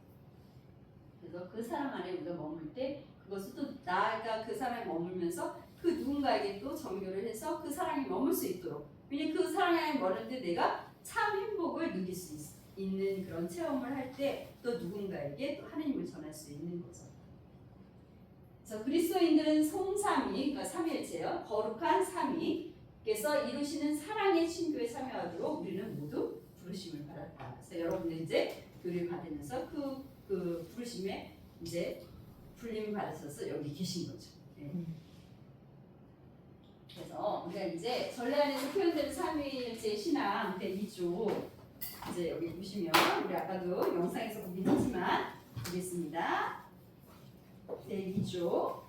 그래서 그 사람 안에 우리가 머물 때 그것을 또 나아가 그 사람에 머물면서 그 누군가에게 또 전교를 해서 그 사람이 머물 수 있도록, 왜냐면 그 사람 안에 머물 때 내가 참 행복을 누릴 수 있는 그런 체험을 할 때 또 누군가에게 또 하나님을 전할 수 있는 거죠. 그래서 그리스도인들은 성삼위, 그러니까 삼위일체요, 거룩한 삼위께서 이루시는 사랑의 친교에 참여하도록 우리는 모두 부르심을 받았다. 그래서 여러분들 이제 교리를 받으면서 그 부르심에 이제 불림을 받으셔서 여기 계신 거죠. 네. 그래서 우리가 이제 전례 안에서 표현되는 삼위일체 신앙 제2조 이제 여기 보시면 우리 아까도 영상에서 보긴 했지만 보겠습니다. 제2조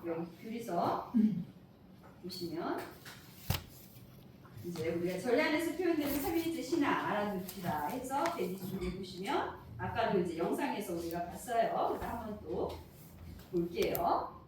여기 교리서 보시면 이제 우리가 전례 안에서 표현되는 삼위일체 신앙 알아둡시다 해서 제2조를 보시면 아까도 이제 영상에서 우리가 봤어요. 그래서 한번 또 볼게요.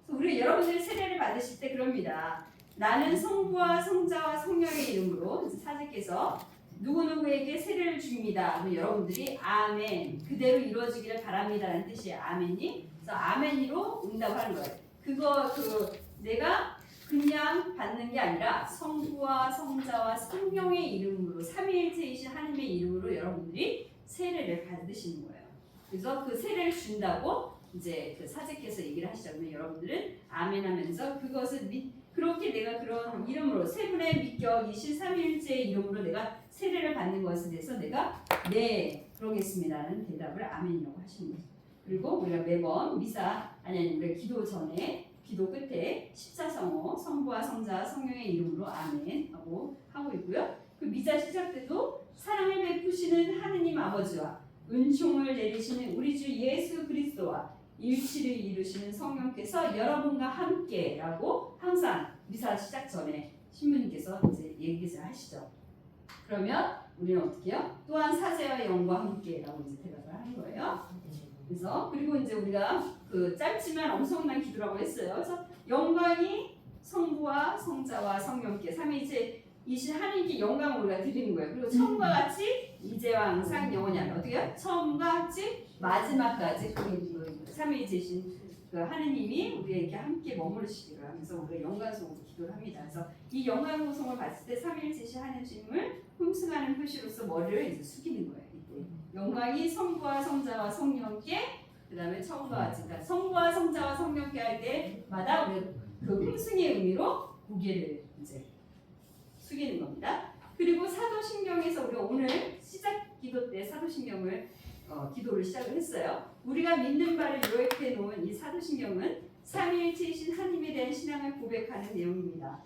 그래서 우리 여러분들이 세례를 받으실 때 그럽니다. 나는 성부와 성자와 성령의 이름으로 사제께서 누구누구에게 세례를 줍니다. 그럼 여러분들이 아멘 그대로 이루어지기를 바랍니다라는 뜻이에요. 아멘이. 그래서 아멘이로 응답하는 거예요. 내가 그냥 받는 게 아니라 성부와 성자와 성령의 이름으로 삼위일체이신 하나님의 이름으로 여러분들이 세례를 받으시는 거예요. 그래서 그 세례를 준다고 이제 그 사제께서 얘기를 하시죠. 그러면 여러분들은 아멘하면서 그것을 그렇게 내가 그런 이름으로 세 분의 믿격이신 삼위일체의 이름으로 내가 세례를 받는 것에 대해서 내가 네 그러겠습니다라는 대답을 아멘이라고 하시는 거죠. 그리고 우리가 매번 미사 아니 우리가 기도 전에 기도 끝에 십자성어 성부와 성자 성령의 이름으로 아멘 하고 있고요. 그 미사 시작 때도 사랑을 베푸시는 하느님 아버지와 은총을 내리시는 우리 주 예수 그리스도와 일치를 이루시는 성령께서 여러분과 함께라고 항상 미사 시작 전에 신부님께서 이제 얘기를 하시죠. 그러면 우리는 어떻게 해요? 또한 사제와 영과 함께라고 이제 대답을 하는 거예요. 그래서 그리고 이제 우리가 그 짧지만 엄청난 기도라고 했어요. 그래서 영광이 성부와 성자와 성령께 삼위일체이신 하나님께 영광을 우리가 드리는 거예요. 그리고 처음과 같이 이제와 항상 영원히 아멘. 어떻게 해요? 처음과 같이 마지막까지 그 삼위일체이신 그 하느님이 우리에게 함께 머무르시기를 하면서 우리가 영광송으로 기도를 합니다. 그래서 이 영광송을 봤을 때 삼위일체이신 하느님을 흠숭하는 표시로서 머리를 이제 숙이는 거예요. 이때 영광이 성부와 성자와 성령께 그다음에 처음과 같이 그러니까 성부와 성자와 성령께 할 때마다 우리 그 흠숭의 의미로 고개를 이제 숙이는 겁니다. 그리고 사도신경에서 우리가 오늘 시작 기도 때 사도신경을 기도를 시작을 했어요. 우리가 믿는 바를 요약해 놓은 이 사도신경은 삼위일체이신 하나님에 대한 신앙을 고백하는 내용입니다.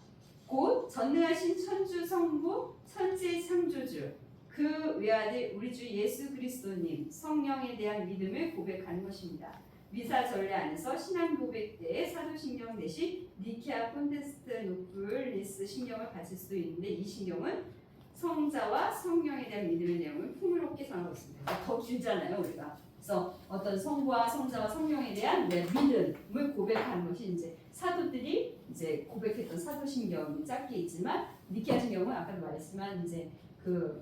곧 전능하신 천주 성부 천지 창조주 그 외아들 우리 주 예수 그리스도님 성령에 대한 믿음을 고백하는 것입니다. 미사 전례 안에서 신앙 고백 때 사도신경 대신 니케아 콘스탄티노플리스 신경을 가질 수도 있는데 이 신경은 성자와 성령에 대한 믿음의 내용을 풍요롭게 전하고 있습니다. 더 길잖아요, 우리가. 그래서 어떤 성부와 성자와 성령에 대한 믿음을 고백하는 것이 이제 사도들이 이제 고백했던 사도신경이 짧게 있지만 니케아 신경은 아까도 말했지만 이제 그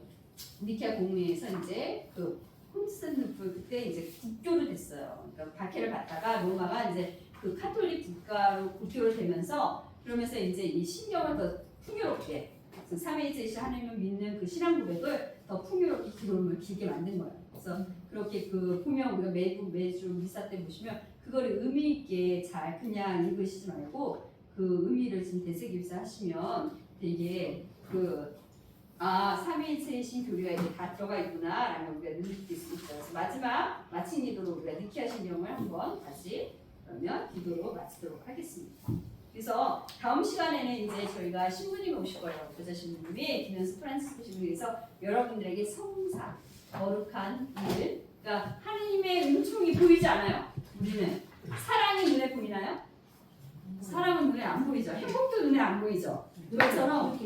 니케아 공회에서 이제 그 콘스탄티노플 그때 이제 국교로 됐어요. 그러니까 박해를 받다가 로마가 이제 그 카톨릭 국가로 국교를 되면서 그러면서 이제 이 신경을 더 풍요롭게 삼위일체이신 하나님을 믿는 그 신앙 고백을 더 풍요롭게 기도를 길게 만든 거예요. 그래서 그렇게 그 보면 우리가 매주 미사 때 보시면 그거를 의미 있게 잘 그냥 읽으시지 말고 그 의미를 좀 되새기면서 하시면 되게 삼위일체이신 교리가 이게 다 들어가 있구나라는 우리가 느낄 수 있어요. 그래서 마지막 마친 기도로 우리가 니케아 신경을 한번 다시 그러면 기도로 마치도록 하겠습니다. 그래서 다음 시간에는 이제 저희가 신부님이 오실 거예요. 여자 신부님이 김현수 프란시스코 신부님께서 여러분들에게 성사, 거룩한 일, 그러니까 하나님의 은총이 보이지 않아요. 우리는 사랑이 눈에 보이나요? 사랑은 눈에 안 보이죠. 행복도 눈에 안 보이죠. 그것처럼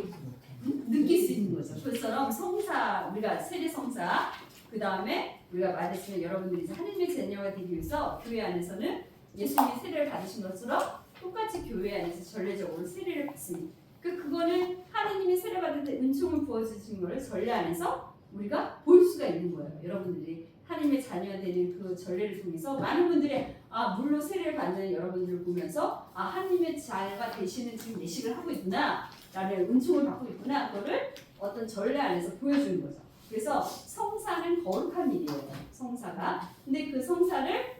느낄 수 있는 거죠. 그것처럼 성사, 우리가 세례 성사, 그 다음에 우리가 말했으면 여러분들이 이제 하나님의 자녀가 되기 위해서 교회 안에서는 예수님이 세례를 받으신 것처럼 똑같이 교회 안에서 전례적으로 세례를 받습니다. 그거는 하나님이 세례 받을 때 은총을 부어주신 것을 전례 안에서 우리가 볼 수가 있는 거예요. 여러분들이 하나님의 자녀가 되는 그 전례를 통해서 많은 분들이 물로 세례를 받는 여러분들을 보면서 하나님의 자녀가 되시는 지금 예식을 하고 있구나 라는 은총을 받고 있구나 그거를 어떤 전례 안에서 보여주는 거죠. 그래서 성사는 거룩한 일이에요. 성사가. 근데 그 성사를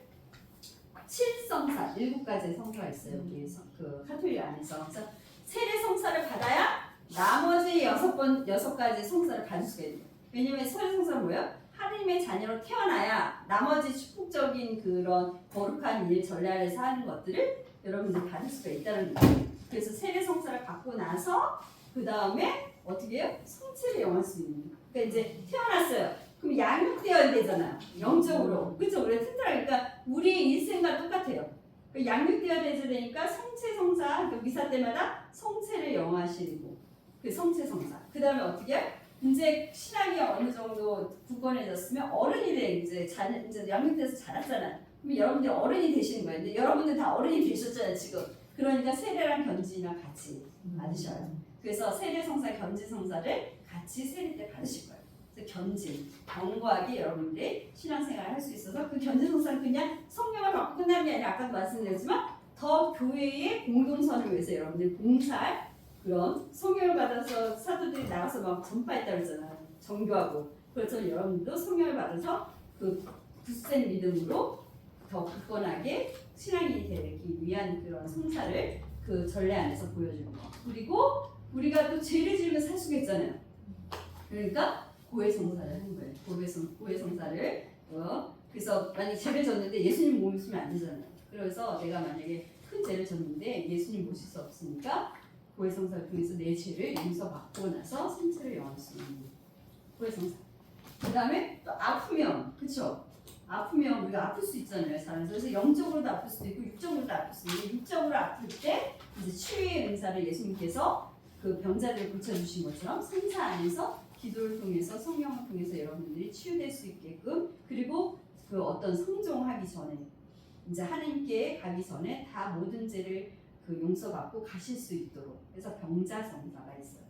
7성사, 7가지의 성사가 있어요. 우리 그 카톨릭 안에서. 그래서 세례 성사를 받아야 나머지 6가지 성사를 받을 수가 있는 거예요. 왜냐면 세례 성사는 뭐예요? 하나님의 자녀로 태어나야 나머지 축복적인 그런 거룩한 일, 전례 안에서 하는 것들을 여러분들이 받을 수가 있다는 거예요. 그래서 세례 성사를 받고 나서 그 다음에 어떻게 해요? 성체를 영할 수 있는 거예요. 그러니까 이제 태어났어요. 그럼 양육되어야 되잖아요. 영적으로. 그렇죠? 우리가 튼튼하게. 그러니까 우리 인생과 똑같아요. 양육되어야 되니까 성체 성사, 그러니까 미사 때마다 성체를 영하시고 그 성체 성사. 그 다음에 어떻게 해요? 이제 신앙이 어느 정도 굳건해졌으면 어른이 돼. 이제 양육돼서 자랐잖아요. 그럼 여러분들이 어른이 되시는 거예요. 근데 여러분들 다 어른이 되셨잖아요, 지금. 그러니까 세례랑 견지랑 같이 받으셔요. 그래서 세례 성사, 견지 성사를 같이 세례 때 받으실 거예요. 그래서 견지, 견고하게 여러분들이 신앙생활을 할 수 있어서 그 견지 성사는 그냥 성령을 받고 끝나는 게 아니라 아까도 말씀드렸지만 더 교회의 공동선을 위해서 여러분들이 봉사할 그런 성령을 받아서 사도들이 나가서 막 전파했다고 그러잖아요. 정교하고. 그렇죠. 여러분도 성령을 받아서 그 굳센 믿음으로 더 굳건하게 신앙인이 되기 위한 그런 성사를 그 전례 안에서 보여주는 거. 그리고 우리가 또 죄를 지으면 살 수가 있잖아요. 그러니까 고해 성사를 하는 거예요. 고해 성사를. 그래서 만약에 죄를 졌는데 예수님 모시면 안 되잖아요. 그래서 내가 만약에 큰 죄를 졌는데 예수님 모실 수 없으니까 고해 성사를 통해서 내 죄를 용서받고 나서 성체를 영할 수 있는 고해 성사. 그 다음에 또 아프면, 그쵸? 아프면 우리가 아플 수 있잖아요. 살면서. 그래서 영적으로도 아플 수도 있고 육적으로도 아플 수도 있고 육적으로 아플 때 이제 치유의 은사를 예수님께서 그 병자들을 고쳐주신 것처럼 성사 안에서 기도를 통해서 성령을 통해서 여러분들이 치유될 수 있게끔 그리고 그 어떤 성종하기 전에 이제 하나님께 가기 전에 다 모든 죄를 그 용서받고 가실 수 있도록 그래서 병자 성사가 있어요.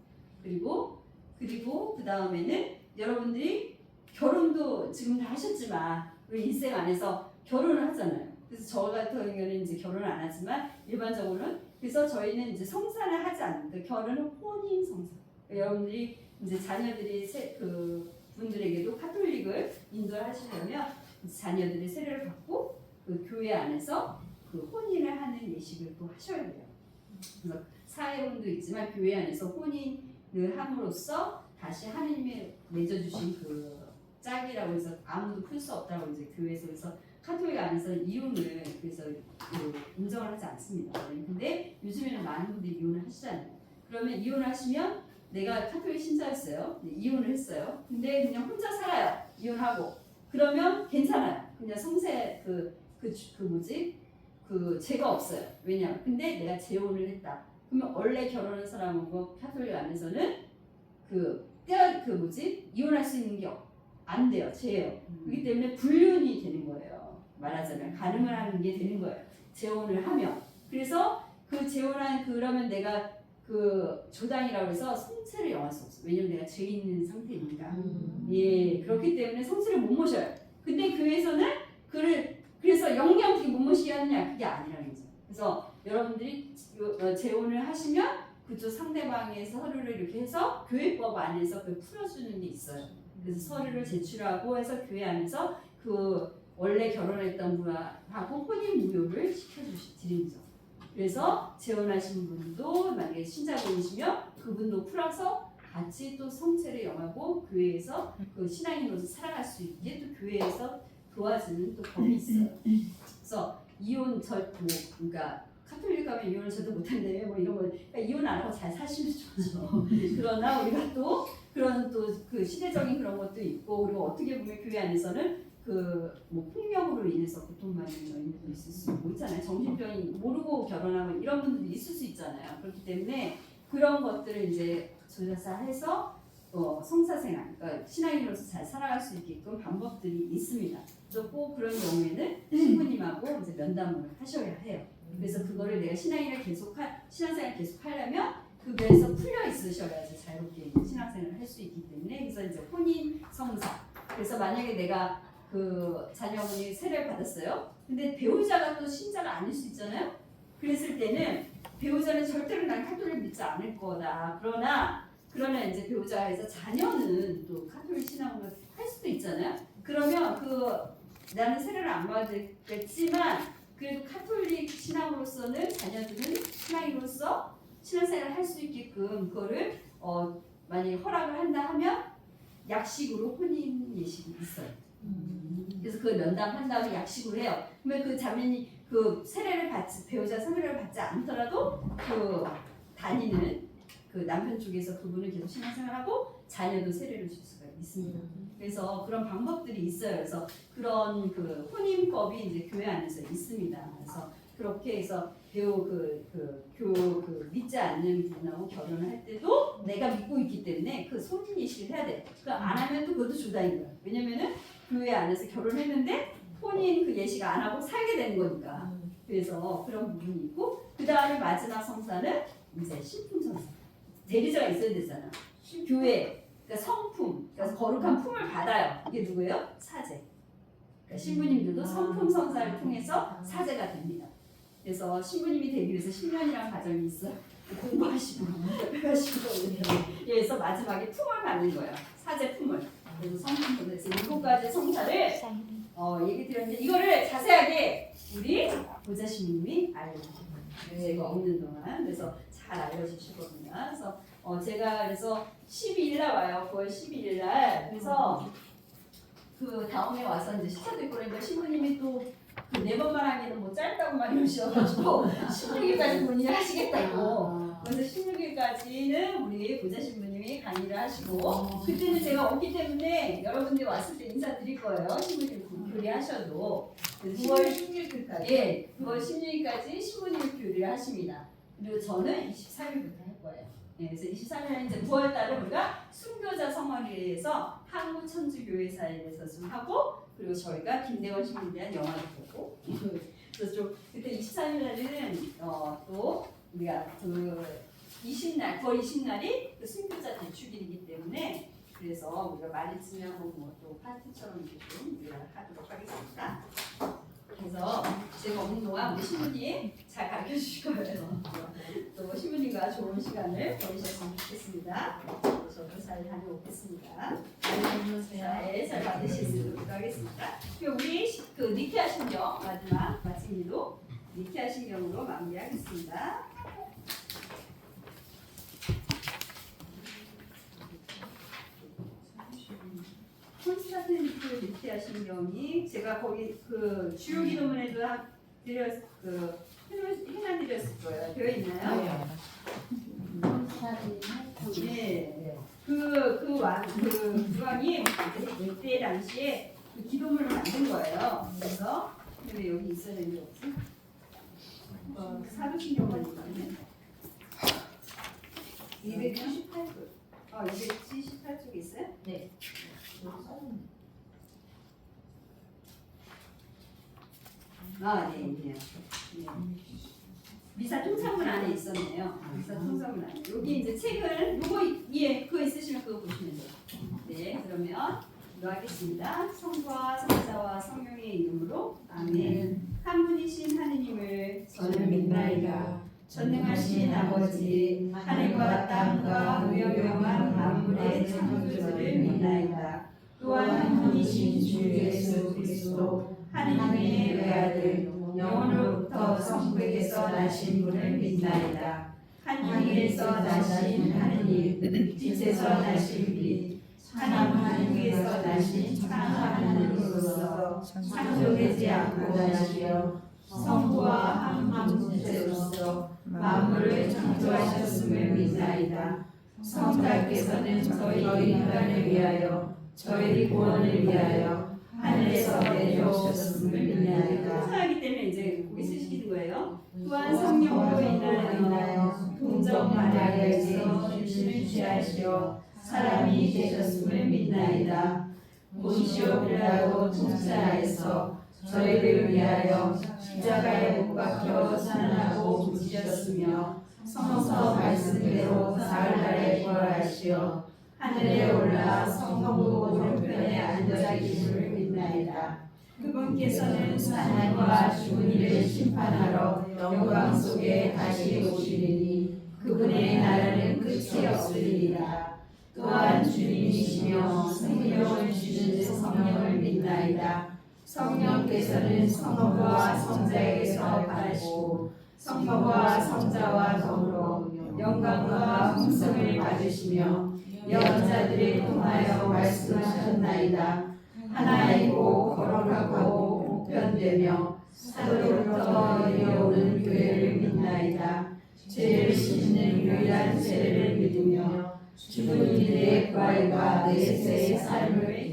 그리고 그 다음에는 여러분들이 결혼도 지금 다 하셨지만 우리 인생 안에서 결혼을 하잖아요. 그래서 저 같은 경우는 이제 결혼을 안 하지만 일반적으로는 그래서 저희는 이제 성사를 하지 않는데 결혼은 혼인 성사. 그러니까 여러분들이 이제 자녀들이 그 분들에게도 카톨릭을 인도하시려면 자녀들의 세례를 받고 그 교회 안에서 그 혼인을 하는 예식을 또 하셔야 돼요. 그래서 사회혼도 있지만 교회 안에서 혼인을 함으로써 다시 하나님이 맺어주신 그 짝이라고 해서 아무도 풀 수 없다고 이제 교회에서 그래서 카톨릭 안에서는 이혼을 그래서 인정을 하지 않습니다. 근데 요즘에는 많은 분들이 이혼을 하시잖아요. 그러면 이혼을 하시면 내가 카톨릭 신자였어요. 이혼을 했어요. 근데 그냥 혼자 살아요. 이혼하고 그러면 괜찮아요. 그냥 성세 그 죄가 없어요. 왜냐? 근데 내가 재혼을 했다. 그러면 원래 결혼한 사람하고 카톨릭 안에서는 이혼할 수 있는 게 안 돼요. 죄예요. 그렇기 때문에 불륜이 되는 거예요. 말하자면 가늠을 하는 게 되는 거예요. 재혼을 하면. 그래서 그 재혼한 그러면 내가 그 조당이라고 해서 성체를 영할 수 없어요. 왜냐면 내가 죄 있는 상태니까. 예, 그렇기 때문에 성체를 못 모셔요. 근데 교회에서는 그래서 영영 어떻게 못 모시게 하느냐 그게 아니라는 거죠. 그래서 여러분들이 재혼을 하시면 그쪽 상대방의 서류를 이렇게 해서 교회법 안에서 그걸 풀어주는 게 있어요. 그래서 서류를 제출하고 해서 교회 안에서 그 원래 결혼했던 분하고 혼인 무효를 시켜드리는 거죠. 그래서 재혼하신 분도 만약에 신자분이시면 그분도 풀어서 같이 또 성체를 영하고 교회에서 그 신앙인으로서 살아갈 수 있게 또 교회에서 도와주는 또 법이 있어요. 그래서 그러니까 카톨릭 가면 이혼을 저도 못한대 뭐 이런 거 그러니까 이혼 안 하고 잘 사시면 좋죠. 그러나 우리가 또 그런 또 그 시대적인 그런 것도 있고 그리고 어떻게 보면 교회 안에서는 그 뭐 폭력으로 인해서 고통받는 여인들도 있을 수 있잖아요. 정신병이 모르고 결혼하고 이런 분들도 있을 수 있잖아요. 그렇기 때문에 그런 것들을 이제 조사해서 성사생활, 그러니까 신앙인으로서 잘 살아갈 수 있게끔 방법들이 있습니다. 그래서 꼭 그런 경우에는 신부님하고 이제 면담을 하셔야 해요. 그래서 그거를 내가 신앙생활 계속 하려면 그 교회에서 풀려 있으셔야지 자유롭게 신앙생활을 할 수 있기 때문에 그래서 이제 혼인 성사. 그래서 만약에 내가 그 자녀분이 세례를 받았어요. 근데 배우자가 또 신자가 아닐 수 있잖아요. 그랬을 때는 배우자는 절대로 난 카톨릭 믿지 않을 거다. 그러나 이제 배우자에서 자녀는 또 카톨릭 신앙을 할 수도 있잖아요. 그러면 나는 세례를 안 받았겠지만 그래도 카톨릭 신앙으로서는 자녀들은 신앙인으로서 신앙생활을 할 수 있게끔 그거를 만약에 허락을 한다 하면 약식으로 혼인 예식이 있어요. 그래서 그걸 면담한 다음에 약식으로 해요. 그러면 그 자매니 그 배우자 세례를 받지 않더라도 그 다니는 그 남편 쪽에서 그분은 계속 신앙생활하고 자녀도 세례를 줄 수가 있습니다. 그래서 그런 방법들이 있어요. 그래서 그런 그 혼인법이 이제 교회 안에서 있습니다. 그래서 그렇게 해서 믿지 않는 분하고 결혼을 할 때도 내가 믿고 있기 때문에 그 혼인 예식을 해야 돼. 그 안 하면 또 그것도 주다인 거야. 왜냐면은 교회 안에서 결혼했는데 혼인 그 예식 안 하고 살게 되는 거니까. 그래서 그런 부분이 있고 그 다음에 마지막 성사는 이제 신품 성사. 대리자가 있어야 되잖아. 교회 그러니까 성품, 그러니까 거룩한 품을 받아요. 이게 누구예요? 사제. 그러니까 신부님들도 성품 성사를 통해서 사제가 됩니다. 그래서 신부님이 되기 위해서 10년이라는 과정이 있어요. 공부하시고 그래서 마지막에 품을 받는 거예요. 사제 품을. 그래서 성품 그래서 7가지 성사를 얘기 드렸는데 이거를 자세하게 우리 보좌 신부님이 알려주세요. 제가 없는 동안 그래서 잘 알려주실 겁니다. 그래서 제가 그래서 12일 날 와요. 9월 12일 날. 그래서 그 다음에 와서 이제 시차도 있고 그러니까 신부님이 또 그 4번만 하기는 뭐 짧다고 막 이러셔가지고 16일까지 본인이 하시겠다고. 그래서 16일까지는 우리 보좌 신부님이 강의를 하시고 그때는 제가 없기 때문에 여러분들이 왔을 때 인사드릴 거예요. 신부님 교리하셔도. 9월 16일까지. 예, 9월 16일까지 신부님이 교리를 하십니다. 그리고 저는 23일부터 할 거예요. 예, 그래서 23일에 이제 9월 달에 우리가 순교자 성화리에서 한국천주교회사에 대해서 좀 하고 그리고 저희가 김대건 신부에 대한 영화도 보고 그래서 좀 그때 23일 날에는 또 우리가 그 20날 9월 20날이 그 순교자 대축일이기 때문에 그래서 우리가 마리츠하고 뭐또 파티처럼 이렇게 좀 우리가 하도록 하겠습니다. 그래서 제가 없는 동안 우리 신부님 잘 가르쳐 주실 거예요. 또 신부님과 좋은 시간을 보내셨으면 좋겠습니다. 저도 잘 다녀오겠습니다. 잘 받으실 수 있도록 하겠습니다. 우리 그 니케아 신경 마지막 마치기도 니케아 신경으로 마무리하겠습니다. 콘스탄티누플 니케아 신경이 제가 거기 그 주요 기도문에도 해놔드렸을 거예요. 되어 있나요? 네. 그 왕이 그때 당시에 그 기도문을 만든 거예요. 그래서 근데 여기 있어야 되는 게 없지? 사도신경만 있거든요. 278쪽. 278쪽 있어요? 네. 네, 있네요. 네. 미사 통사문 안에 있었네요. 미사 통사문 안에. 여기 이제 책을 그거 있으시면 그거 보시면 돼요. 네, 그러면 기도하겠습니다. 성부와 성자와 성령의 이름으로 아멘. 한 분이신 하느님을 저는 믿나이다. 전능하신 아버지, 하늘과 땅과 무여명한 만물의 창조주를 믿나이다. 또한 한 분이신 주 예수 그리스도 하느님의 외아들 영원으로부터 성부에게서 나신 분을 믿나이다. 한 위에서 나신 하느님, 빛에서 나신 빛, 하나님 위에서 나신 창조한 하느님으로서 창조되지 않고 나시어 성부와 한 분체로서 만물을 창조하셨음을 믿나이다. 성자께서는 저희 인간을 위하여 저희 구원을 위하여 하늘에서 내려오셨음을 믿나이다. 통사하기 때문에 이제 거기 쓰시는 거예요. 또한 성령으로 인하여 동정 마리아에서 주신을 취하시어 사람이 되셨음을 믿나이다. 본시오 빌라도 통치하에서 저희를 위하여 십자가에 못 박혀 산하고 부지셨으며 성서 말씀대로 사흘날에 부활하시어 하늘에 올라 성부 오른편에 앉아 계심을 믿나이다. 그분께서는 사람과 죽은 이를 심판하러 영광 속에 다시 오시리니 그분의 나라는 끝이 없으리라. 또한 주님이시며 생명을 주시는 성령을 믿나이다. 성령께서는 성부와 성자에게서 받으시고 성부와 성자와 더불어 영광과 풍성을 받으시며 예언자들을 통하여 말씀하셨나이다. 하나이고 거룩하고 보편되며 사도로부터 이어오는 교회를 믿나이다. 죄를 씻는 유일한 세례를 믿으며 죽은 이들의 부활과 내세의 삶을